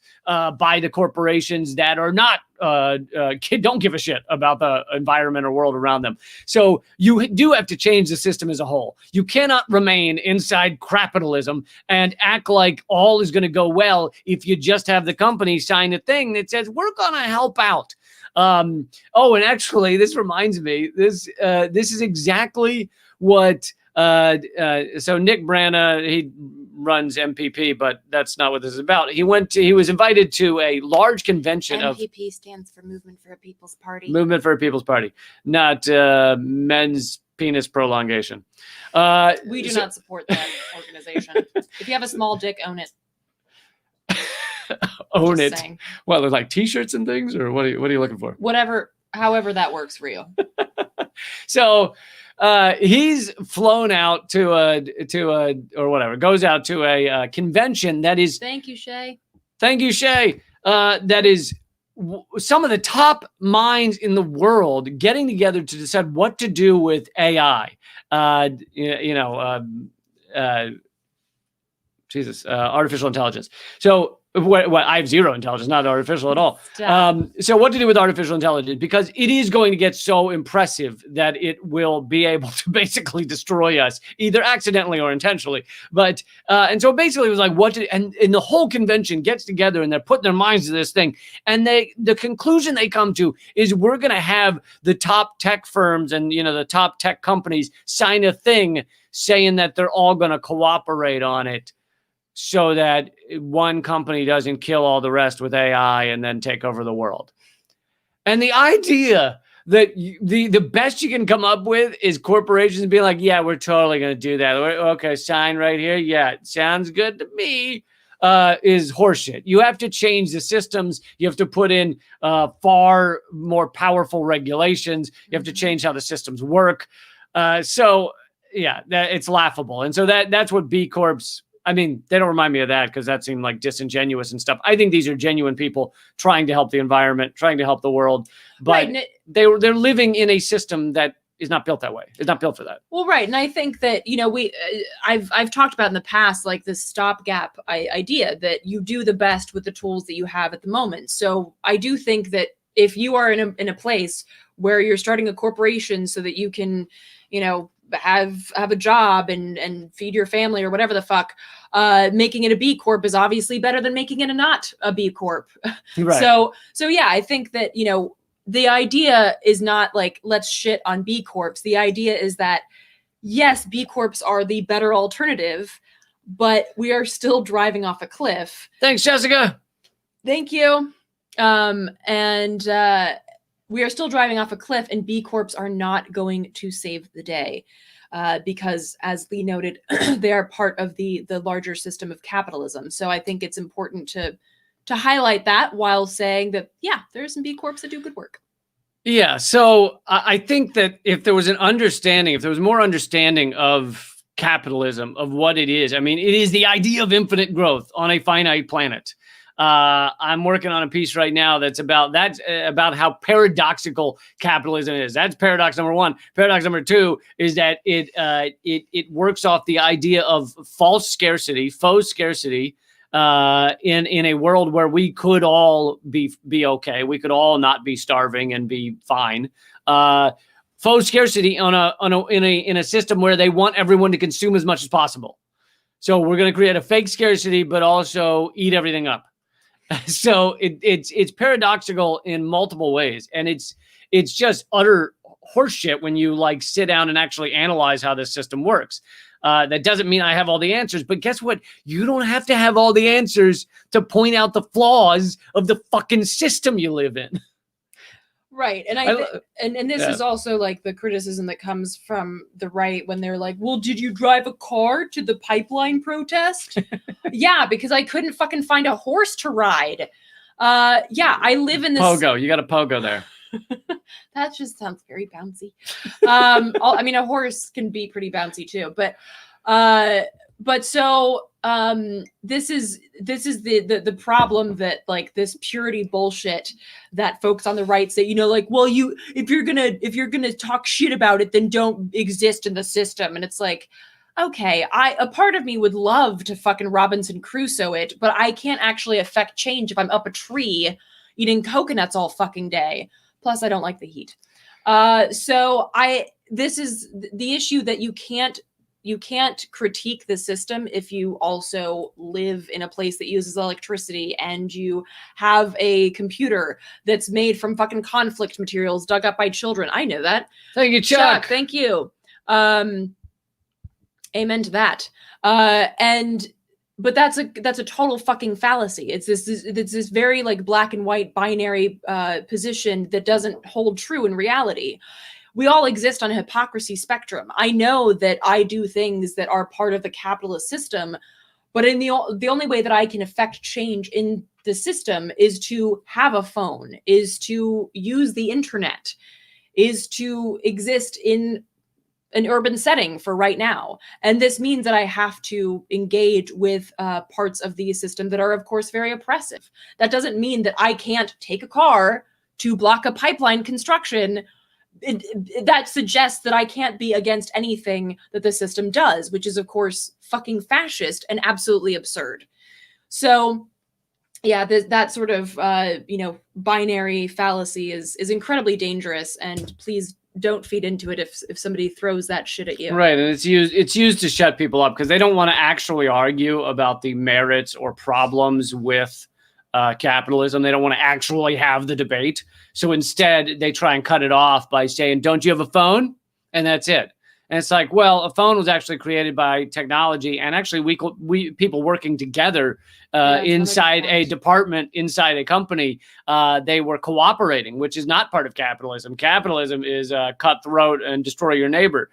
A: by the corporations that are not, don't give a shit about the environment or world around them. So you do have to change the system as a whole. You cannot remain inside capitalism and act like all is going to go well if you just have the company sign a thing that says, we're going to help out. And actually, this reminds me, this is exactly what, so Nick Branna, he runs MPP, but that's not what this is about. He was invited to a large convention
B: MPP stands for Movement for a People's Party.
A: Movement for a People's Party, not men's penis prolongation.
B: We do not support that organization. If you have a small dick, own it.
A: Own it. Saying. Well, they're like T-shirts and things, or what are you looking for?
B: However that works for you.
A: So he's flown out to a goes out to a convention that is.
B: Thank you, Shay.
A: Thank you, Shay. That is some of the top minds in the world getting together to decide what to do with AI. Artificial intelligence. So. What I have zero intelligence, not artificial at all. So what to do with artificial intelligence? Because it is going to get so impressive that it will be able to basically destroy us, either accidentally or intentionally. But and so basically it was like, and the whole convention gets together and they're putting their minds to this thing. And the conclusion they come to is we're going to have the top tech firms and, the top tech companies sign a thing saying that they're all going to cooperate on it, so that one company doesn't kill all the rest with AI and then take over the world. And the idea that the best you can come up with is corporations being like, yeah, we're totally going to do that. Okay, sign right here. Yeah, it sounds good to me. Is horseshit. You have to change the systems. You have to put in far more powerful regulations. You have to change how the systems work. So yeah, it's laughable. And so that's what B Corps. I mean, they don't remind me of that because that seemed like disingenuous and stuff. I think these are genuine people trying to help the environment, trying to help the world, but right. They're living in a system that is not built that way. It's not built for that.
B: Well, right, and I think that I've talked about in the past like this stopgap idea that you do the best with the tools that you have at the moment. So I do think that if you are in a place where you're starting a corporation so that you can, have a job and feed your family or whatever the fuck, making it a B Corp is obviously better than making it not a B Corp.
A: Right.
B: So yeah, I think that, the idea is not like, let's shit on B Corps. The idea is that, yes, B Corps are the better alternative, but we are still driving off a cliff.
A: Thanks, Jessica.
B: Thank you. We are still driving off a cliff, and B Corps are not going to save the day because, as Lee noted, they are part of the larger system of capitalism. So I think it's important to highlight that while saying that, yeah, there are some B Corps that do good work.
A: Yeah. So I think that if there was more understanding of capitalism, of what it is. I mean, it is the idea of infinite growth on a finite planet. I'm working on a piece right now that's about how paradoxical capitalism is. That's paradox number one. Paradox number two is that it works off the idea of false scarcity, faux scarcity, in a world where we could all be okay. We could all not be starving and be fine. Faux scarcity in a system where they want everyone to consume as much as possible. So we're going to create a fake scarcity, but also eat everything up. So it's paradoxical in multiple ways, and it's just utter horseshit when you like sit down and actually analyze how this system works. That doesn't mean I have all the answers, but guess what? You don't have to have all the answers to point out the flaws of the fucking system you live in.
B: Right. And this is also like the criticism that comes from the right when they're like, well, did you drive a car to the pipeline protest? Yeah, because I couldn't fucking find a horse to ride. Yeah, I live in this
A: pogo. You got a pogo there.
B: That just sounds very bouncy. I mean, a horse can be pretty bouncy too, but so this is the problem that like this purity bullshit that folks on the right say, you know, like, well, if you're gonna talk shit about it, then don't exist in the system. And it's like, okay, a part of me would love to fucking Robinson Crusoe it, but I can't actually affect change if I'm up a tree eating coconuts all fucking day. Plus, I don't like the heat. So this is the issue, that you can't critique the system if you also live in a place that uses electricity and you have a computer that's made from fucking conflict materials dug up by children. I know that.
A: Thank you, Chuck.
B: Thank you. Amen to that. But that's a total fucking fallacy. It's this very like black and white binary position that doesn't hold true in reality. We all exist on a hypocrisy spectrum. I know that I do things that are part of the capitalist system, but in the only way that I can affect change in the system is to have a phone, is to use the internet, is to exist in an urban setting for right now. And this means that I have to engage with parts of the system that are, of course, very oppressive. That doesn't mean that I can't take a car to block a pipeline construction. That suggests that I can't be against anything that the system does, which is, of course, fucking fascist and absolutely absurd. So, yeah, that sort of, binary fallacy is incredibly dangerous, and please don't feed into it if somebody throws that shit at you.
A: Right, and it's used to shut people up because they don't want to actually argue about the merits or problems with capitalism. They don't want to actually have the debate. So instead, they try and cut it off by saying, "Don't you have a phone?" And that's it. And it's like, well, a phone was actually created by technology, and actually we people working together inside a department, inside a company, they were cooperating, which is not part of capitalism. Capitalism is cutthroat and destroy your neighbor.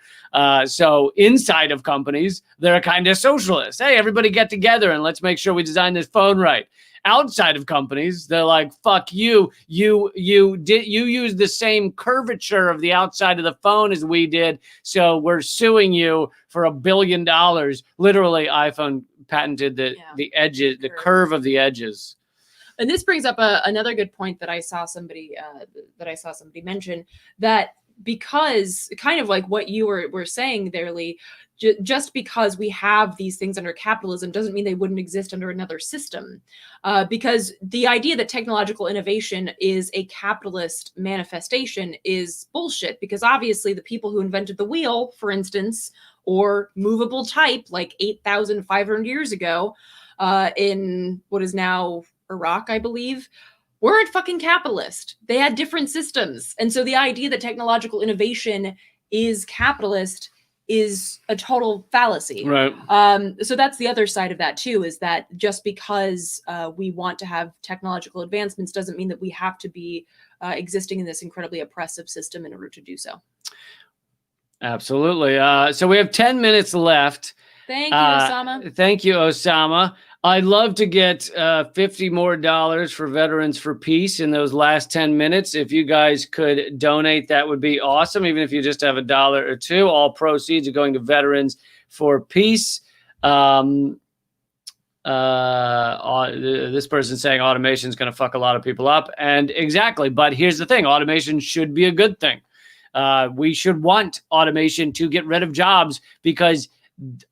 A: So inside of companies, they're kind of socialist. Hey, everybody get together and let's make sure we design this phone right. Outside of companies, they're like, fuck you. You use the same curvature of the outside of the phone as we did. So we're suing you for $1 billion. Literally, iPhone patented the edges, the curve of the edges.
B: And this brings up another good point that I saw somebody mention, that because kind of like what you were saying there, Lee, just because we have these things under capitalism doesn't mean they wouldn't exist under another system. Because the idea that technological innovation is a capitalist manifestation is bullshit, because obviously the people who invented the wheel, for instance, or movable type like 8,500 years ago in what is now Iraq, I believe, weren't fucking capitalist. They had different systems. And so the idea that technological innovation is capitalist is a total fallacy.
A: Right.
B: So that's the other side of that too, is that just because we want to have technological advancements doesn't mean that we have to be existing in this incredibly oppressive system in order to do so.
A: Absolutely. So we have 10 minutes left.
B: Thank you, Osama.
A: Thank you, Osama. I'd love to get $50 more for Veterans for Peace in those last 10 minutes. If you guys could donate, that would be awesome. Even if you just have $1 or $2, all proceeds are going to Veterans for peace. This person saying automation is going to fuck a lot of people up. And exactly. But here's the thing. Automation should be a good thing. We should want automation to get rid of jobs because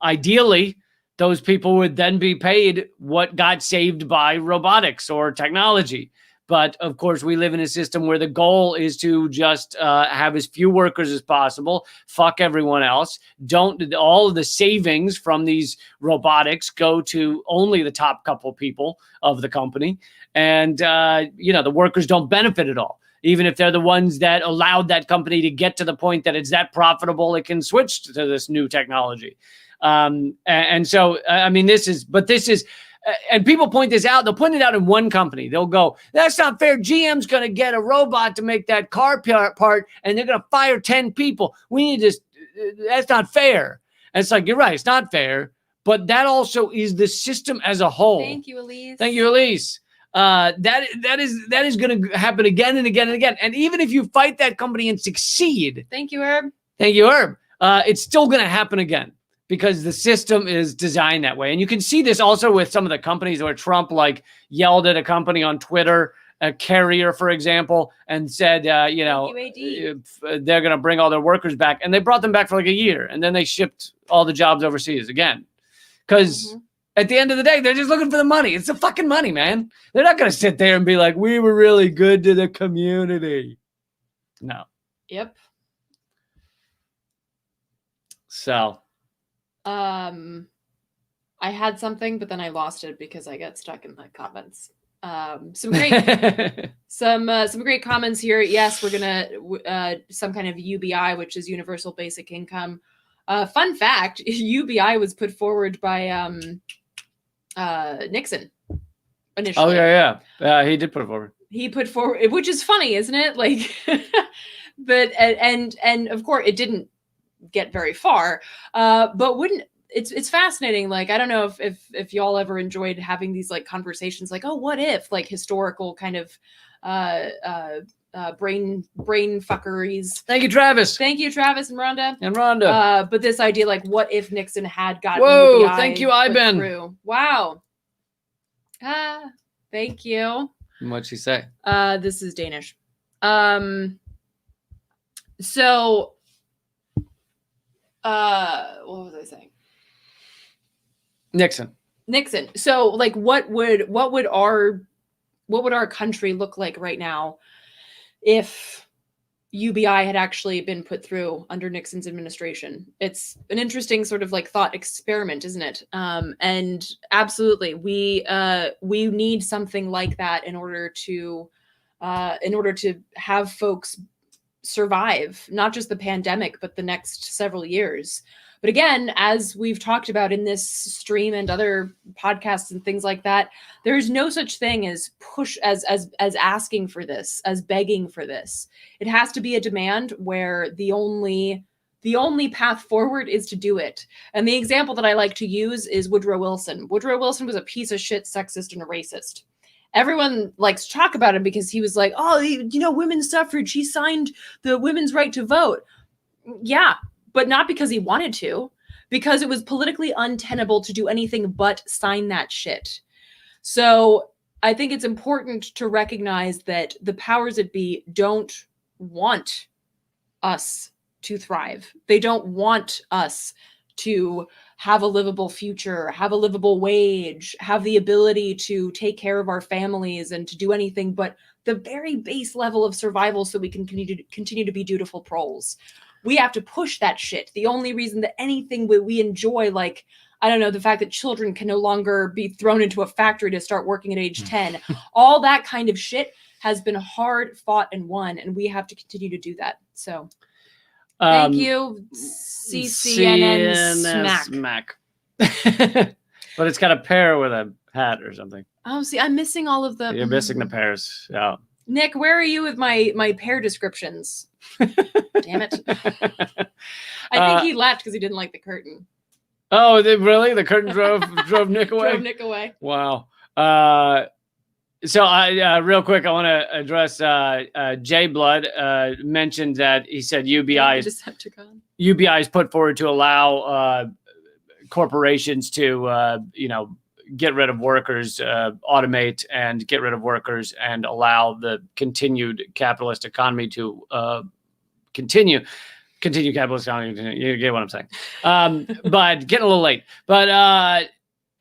A: ideally those people would then be paid what got saved by robotics or technology. But of course, we live in a system where the goal is to just have as few workers as possible, fuck everyone else. All of the savings from these robotics go to only the top couple people of the company. And, the workers don't benefit at all. Even if they're the ones that allowed that company to get to the point that it's that profitable, it can switch to this new technology. And so, this is, and people point this out. They'll point it out in one company. They'll go, that's not fair. GM's going to get a robot to make that car part, and they're going to fire 10 people. We need to, that's not fair. And it's like, you're right. It's not fair. But that also is the system as a whole.
B: Thank you, Elise.
A: Thank you, Elise. That is going to happen again and again and again. And even if you fight that company and succeed.
B: Thank you, Herb.
A: Thank you, Herb. It's still going to happen again. Because the system is designed that way. And you can see this also with some of the companies where Trump yelled at a company on Twitter, a Carrier, for example, and said, they're going to bring all their workers back. And they brought them back for a year. And then they shipped all the jobs overseas again. Because at the end of the day, they're just looking for the money. It's the fucking money, man. They're not going to sit there and be like, we were really good to the community. No.
B: Yep.
A: So...
B: I had something, but then I lost it because I got stuck in the comments. Some great comments here. Yes, we're gonna some kind of UBI, which is Universal Basic Income. Fun fact: UBI was put forward by Nixon initially.
A: Oh yeah. He did put it forward.
B: He put forward, which is funny, isn't it? But and of course it didn't get very far, but it's fascinating. I don't know if y'all ever enjoyed having these conversations, what if historical kind of brain fuckeries.
A: Thank you, Travis
B: and Rhonda. But this idea, what if Nixon had gotten UBI
A: thank you, Iben.
B: Through? Wow. Thank you.
A: What'd she say?
B: This is Danish. So what was I saying?
A: Nixon.
B: So what would our country look like right now if UBI had actually been put through under Nixon's administration? It's an interesting sort of thought experiment, isn't it? And absolutely, we need something like that in order to have folks survive not just the pandemic, but the next several years. But again, as we've talked about in this stream and other podcasts and things like that, there is no such thing as asking for this, as begging for this. It has to be a demand where the only path forward is to do it. And the example that I like to use is Woodrow Wilson. Woodrow Wilson was a piece of shit, sexist, and a racist. Everyone likes to talk about him because he was like, women's suffrage. He signed the women's right to vote. Yeah, but not because he wanted to, because it was politically untenable to do anything but sign that shit. So I think it's important to recognize that the powers that be don't want us to thrive. They don't want us to have a livable future, have a livable wage, have the ability to take care of our families and to do anything but the very base level of survival so we can continue to be dutiful proles. We have to push that shit. The only reason that anything we enjoy, the fact that children can no longer be thrown into a factory to start working at age 10, all that kind of shit has been hard fought and won, and we have to continue to do that. So thank you, CCNN Smack.
A: But it's got a pear with a hat or something.
B: Oh, see, I'm missing all of the...
A: You're missing the pears. Yeah.
B: Nick, where are you with my pear descriptions? Damn it. I think he left because he didn't like the curtain.
A: Oh, really? The curtain drove Nick away?
B: Drove Nick away.
A: Wow. So I real quick, I want to address Jay Blood mentioned that he said UBI is put forward to allow corporations to, get rid of workers, automate and get rid of workers and allow the continued capitalist economy to continue capitalist economy. You get what I'm saying. But getting a little late. But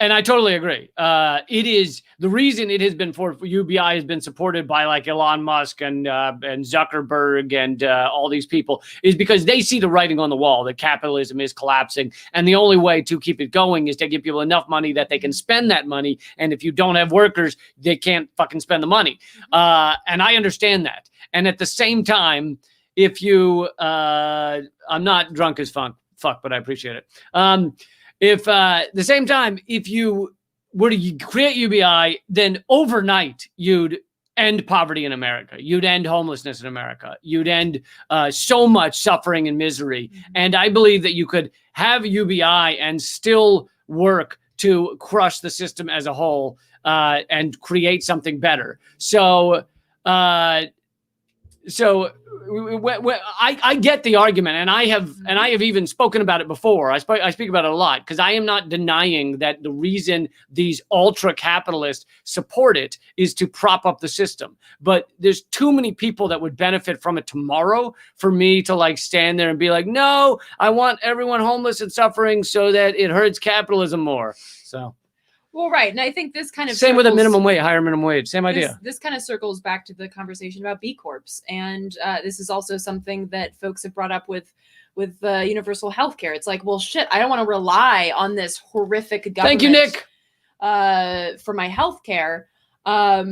A: and I totally agree. It is the reason it has been for UBI has been supported by like Elon Musk and Zuckerberg and all these people is because they see the writing on the wall that capitalism is collapsing. And the only way to keep it going is to give people enough money that they can spend that money. And if you don't have workers, they can't fucking spend the money. And I understand that. And at the same time, if you, I'm not drunk as fuck, but I appreciate it. If the same time, if you were to create UBI, then overnight you'd end poverty in America. You'd end homelessness in America. You'd end so much suffering and misery. And I believe that you could have UBI and still work to crush the system as a whole and create something better. So I get the argument, and I have even spoken about it before. I speak about it a lot because I am not denying that the reason these ultra capitalists support it is to prop up the system. But there's too many people that would benefit from it tomorrow for me to like stand there and be like, no, I want everyone homeless and suffering so that it hurts capitalism more. So.
B: Well, right. And I think this kind of
A: same with a minimum wage, higher minimum wage, same idea.
B: This kind of circles back to the conversation about B Corps. And this is also something that folks have brought up with universal healthcare. It's like, well, shit, I don't want to rely on this horrific government.
A: Thank you, Nick.
B: For my healthcare. Oh,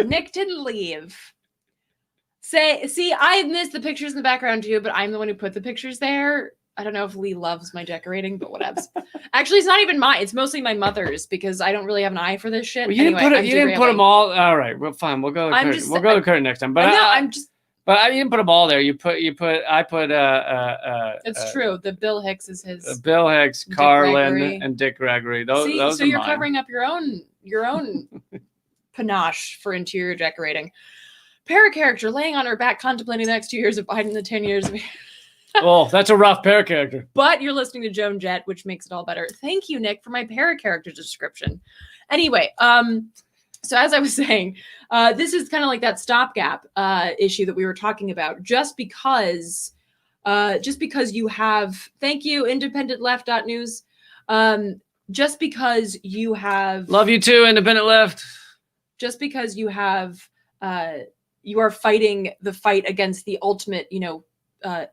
B: Nick didn't leave. See, I missed the pictures in the background too, but I'm the one who put the pictures there. I don't know if Lee loves my decorating, but whatevs. Actually, it's not even mine. It's mostly my mother's because I don't really have an eye for this shit.
A: Well, you didn't put them all. All right, well, fine. We'll go. We'll go to Kurt next time. But But I didn't put them all there. I put.
B: It's true. The Bill Hicks is his.
A: Bill Hicks, Carlin, and Dick Gregory. Those
B: so you're mine. Covering up your own panache for interior decorating. Para-character laying on her back, contemplating the next 2 years of Biden, the 10 years of.
A: Oh, that's a rough para-character.
B: But you're listening to Joan Jett, which makes it all better. Thank you, Nick, for my para-character description. Anyway, so as I was saying, this is kind of like that stopgap issue that we were talking about. Just because you have, thank you, independent-left.news. Just because you have,
A: love you too, independent left.
B: Just because you have, you are fighting the fight against the ultimate,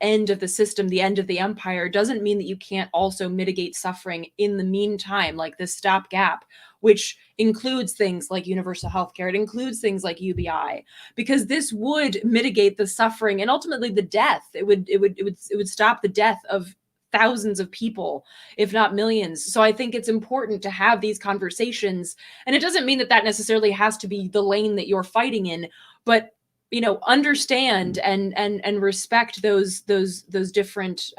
B: end of the system, the end of the empire, doesn't mean that you can't also mitigate suffering in the meantime, like this stopgap, which includes things like universal healthcare. It includes things like UBI, because this would mitigate the suffering and ultimately the death. It would stop the death of thousands of people, if not millions. So I think it's important to have these conversations, and it doesn't mean that necessarily has to be the lane that you're fighting in, but understand and respect those different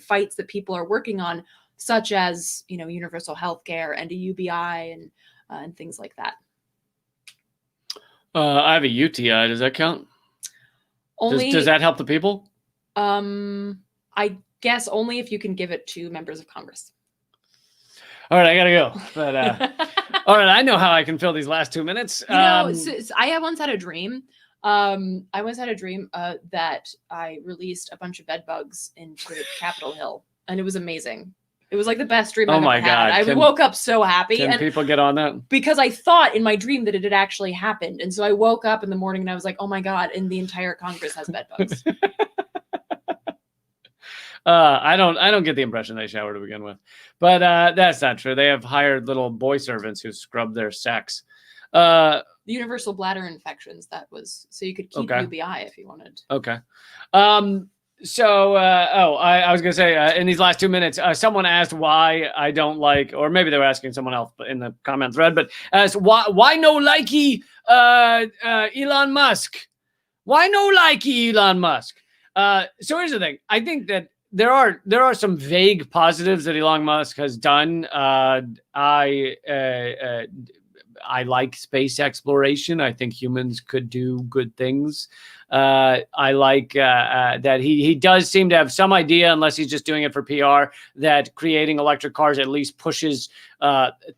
B: fights that people are working on, such as universal healthcare and a UBI and things like that.
A: I have a UTI. Does that count? Does that help the people?
B: I guess only if you can give it to members of Congress.
A: All right, I gotta go. But all right, I know how I can fill these last 2 minutes.
B: I once had a dream. That I released a bunch of bed bugs into Capitol Hill, and it was amazing. It was like the best dream I've ever had. I woke up so happy.
A: Can people get on that?
B: Because I thought in my dream that it had actually happened. And so I woke up in the morning and I was like, oh my God, and the entire Congress has bed bugs.
A: I don't get the impression they shower to begin with, but that's not true. They have hired little boy servants who scrub their sacks.
B: The universal bladder infections, that was so you could keep UBI if you wanted.
A: Okay. I was going to say in these last 2 minutes, someone asked why I don't like, or maybe they were asking someone else in the comment thread, but asked why no likey Elon Musk? Why no likey Elon Musk? So here's the thing. I think that there are some vague positives that Elon Musk has done. I like space exploration. I think humans could do good things. I like that he does seem to have some idea, unless he's just doing it for PR, that creating electric cars at least pushes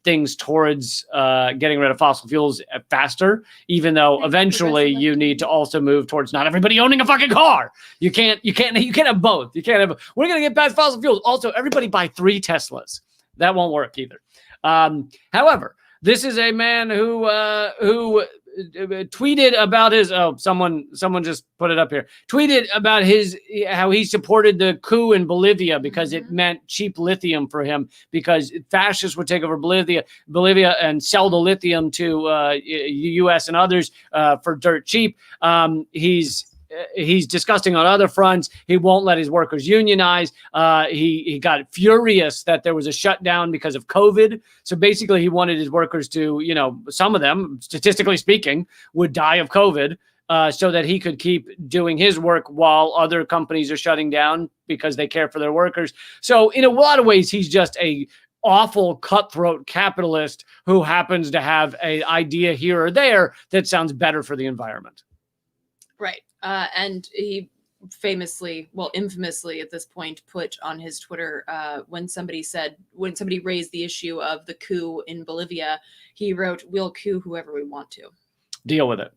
A: things towards getting rid of fossil fuels faster, even though eventually you need to also move towards not everybody owning a fucking car. You can't have both. You can't have, we're going to get past fossil fuels. Also, everybody buy 3 Teslas. That won't work either. However, this is a man who tweeted about his, someone just put it up here, tweeted about how he supported the coup in Bolivia because it meant cheap lithium for him, because fascists would take over Bolivia and sell the lithium to U.S. and others for dirt cheap. He's disgusting on other fronts. He won't let his workers unionize. He got furious that there was a shutdown because of COVID. So basically he wanted his workers to, some of them, statistically speaking, would die of COVID so that he could keep doing his work while other companies are shutting down because they care for their workers. So in a lot of ways, he's just a awful cutthroat capitalist who happens to have an idea here or there that sounds better for the environment.
B: Right. And he infamously at this point, put on his Twitter, when somebody raised the issue of the coup in Bolivia, he wrote, "We'll coup whoever we want to.
A: Deal with it."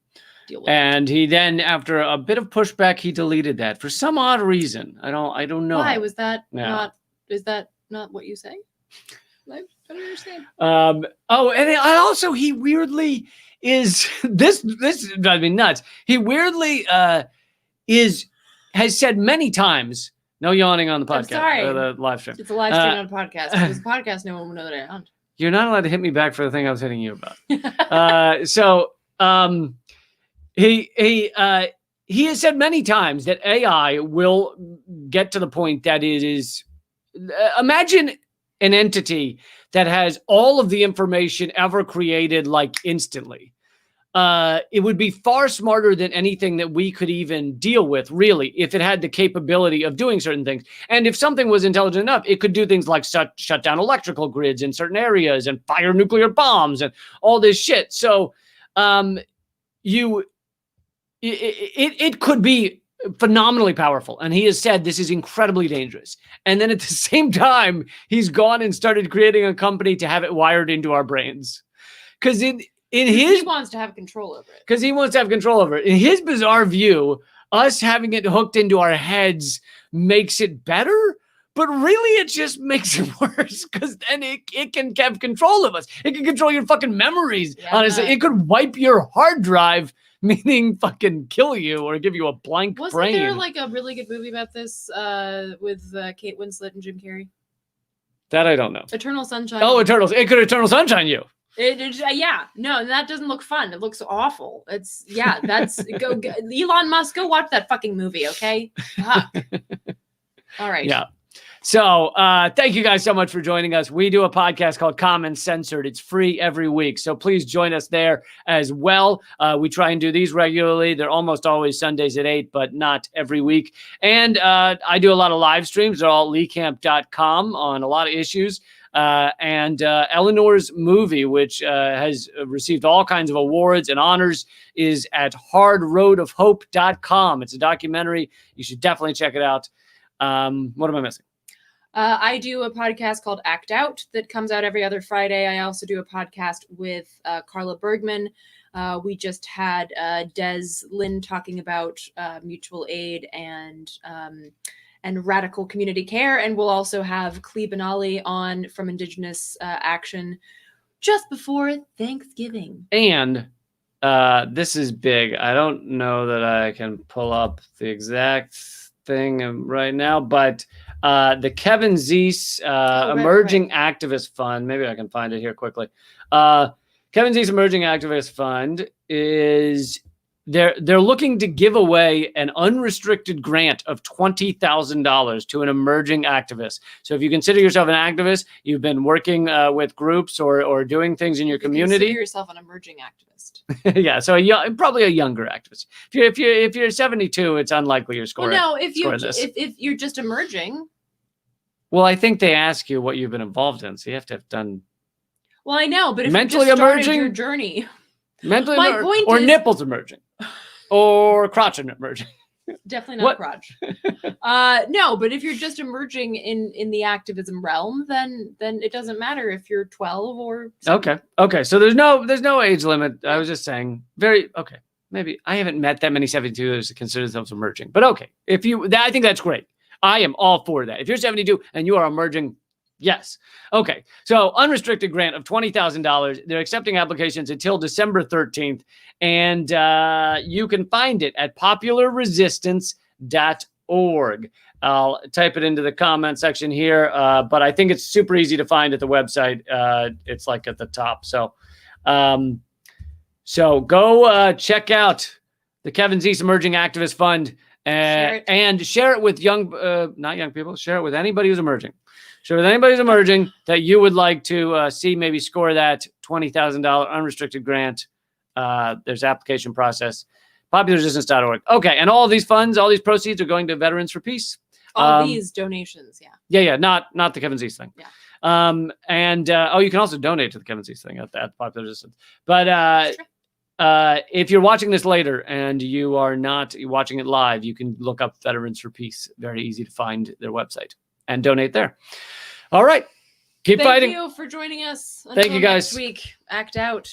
A: And he then, after a bit of pushback, he deleted that for some odd reason. I don't know.
B: Why was that not? Is that not what you say? I don't understand.
A: And also he weirdly is this drives me nuts. He weirdly has said many times, no yawning on the podcast.
B: I'm sorry.
A: Or the live stream.
B: It's a live stream on a podcast. If it's a podcast, no one will know that I yawned.
A: You're not allowed to hit me back for the thing I was hitting you about. He has said many times that AI will get to the point that it is, imagine an entity that has all of the information ever created, like instantly. It would be far smarter than anything that we could even deal with, really, if it had the capability of doing certain things. And if something was intelligent enough, it could do things like shut down electrical grids in certain areas and fire nuclear bombs and all this shit. So it could be phenomenally powerful. And he has said this is incredibly dangerous. And then at the same time, he's gone and started creating a company to have it wired into our brains. Because he
B: wants to have control over it.
A: Because he wants to have control over it. In his bizarre view, us having it hooked into our heads makes it better, but really it just makes it worse, because then it can have control of us. It can control your fucking memories. Yeah. Honestly, it could wipe your hard drive, meaning fucking kill you or give you a blank brain.
B: Wasn't there like a really good movie about this with Kate Winslet and Jim Carrey?
A: That I don't know.
B: Eternal Sunshine.
A: Oh, Eternals. It could Eternal Sunshine you.
B: No, that doesn't look fun. It looks awful. That's go Elon Musk, go watch that fucking movie, okay? All right.
A: Yeah. So thank you guys so much for joining us. We do a podcast called Common Censored. It's free every week. So please join us there as well. We try and do these regularly. They're almost always Sundays at 8, but not every week. And I do a lot of live streams. They're all leecamp.com on a lot of issues. And Eleanor's movie, which has received all kinds of awards and honors, is at hardroadofhope.com. It's a documentary. You should definitely check it out. What am I missing?
B: I do a podcast called Act Out that comes out every other Friday. I also do a podcast with Carla Bergman. We just had Des Lynn talking about mutual aid and radical community care. And we'll also have Clee Benali on from Indigenous Action just before Thanksgiving.
A: And this is big. I don't know that I can pull up the exact thing right now, but the Kevin Zeese Emerging Activist Fund, maybe I can find it here quickly. Kevin Zeese Emerging Activist Fund is... They're looking to give away an unrestricted grant of $20,000 to an emerging activist. So if you consider yourself an activist, you've been working with groups or doing things in your community.
B: Consider yourself an emerging activist.
A: Yeah, so probably a younger activist. If you're 72, it's unlikely you're scoring.
B: Well, no, if you're just emerging.
A: Well, I think they ask you what you've been involved in, so you have to have done.
B: Well, I know, but if
A: Mentally
B: you just started
A: emerging?
B: your journey,
A: Mentally
B: My
A: emerging,
B: point
A: or
B: is-
A: nipples emerging, or crotch emerging.
B: definitely
A: What?
B: not crotch. No, but if you're just emerging in the activism realm, then it doesn't matter if you're 12 or 7.
A: Okay. So there's no age limit. I was just saying, okay. Maybe I haven't met that many 72ers that consider themselves emerging, but okay. I think that's great. I am all for that. If you're 72 and you are emerging, yes. Okay. So unrestricted grant of $20,000. They're accepting applications until December 13th, and you can find it at popularresistance.org. I'll type it into the comment section here, but I think it's super easy to find at the website. It's like at the top. So go check out the Kevin Zeese Emerging Activist Fund and share it with not young people. Share it with anybody who's emerging. Share it with anybody who's emerging that you would like to see maybe score that $20,000 unrestricted grant. There's application process. Popularresistance.org. Okay, and all these funds, all these proceeds are going to Veterans for Peace.
B: All these donations,
A: Yeah, not the Kevin Zeese thing.
B: Yeah.
A: You can also donate to the Kevin Zeese thing at Popular Resistance. But if you're watching this later and you are not watching it live, you can look up Veterans for Peace. Very easy to find their website and donate there. All right. Keep fighting.
B: Thank you for joining us.
A: Thank you, guys.
B: Next week. Act out.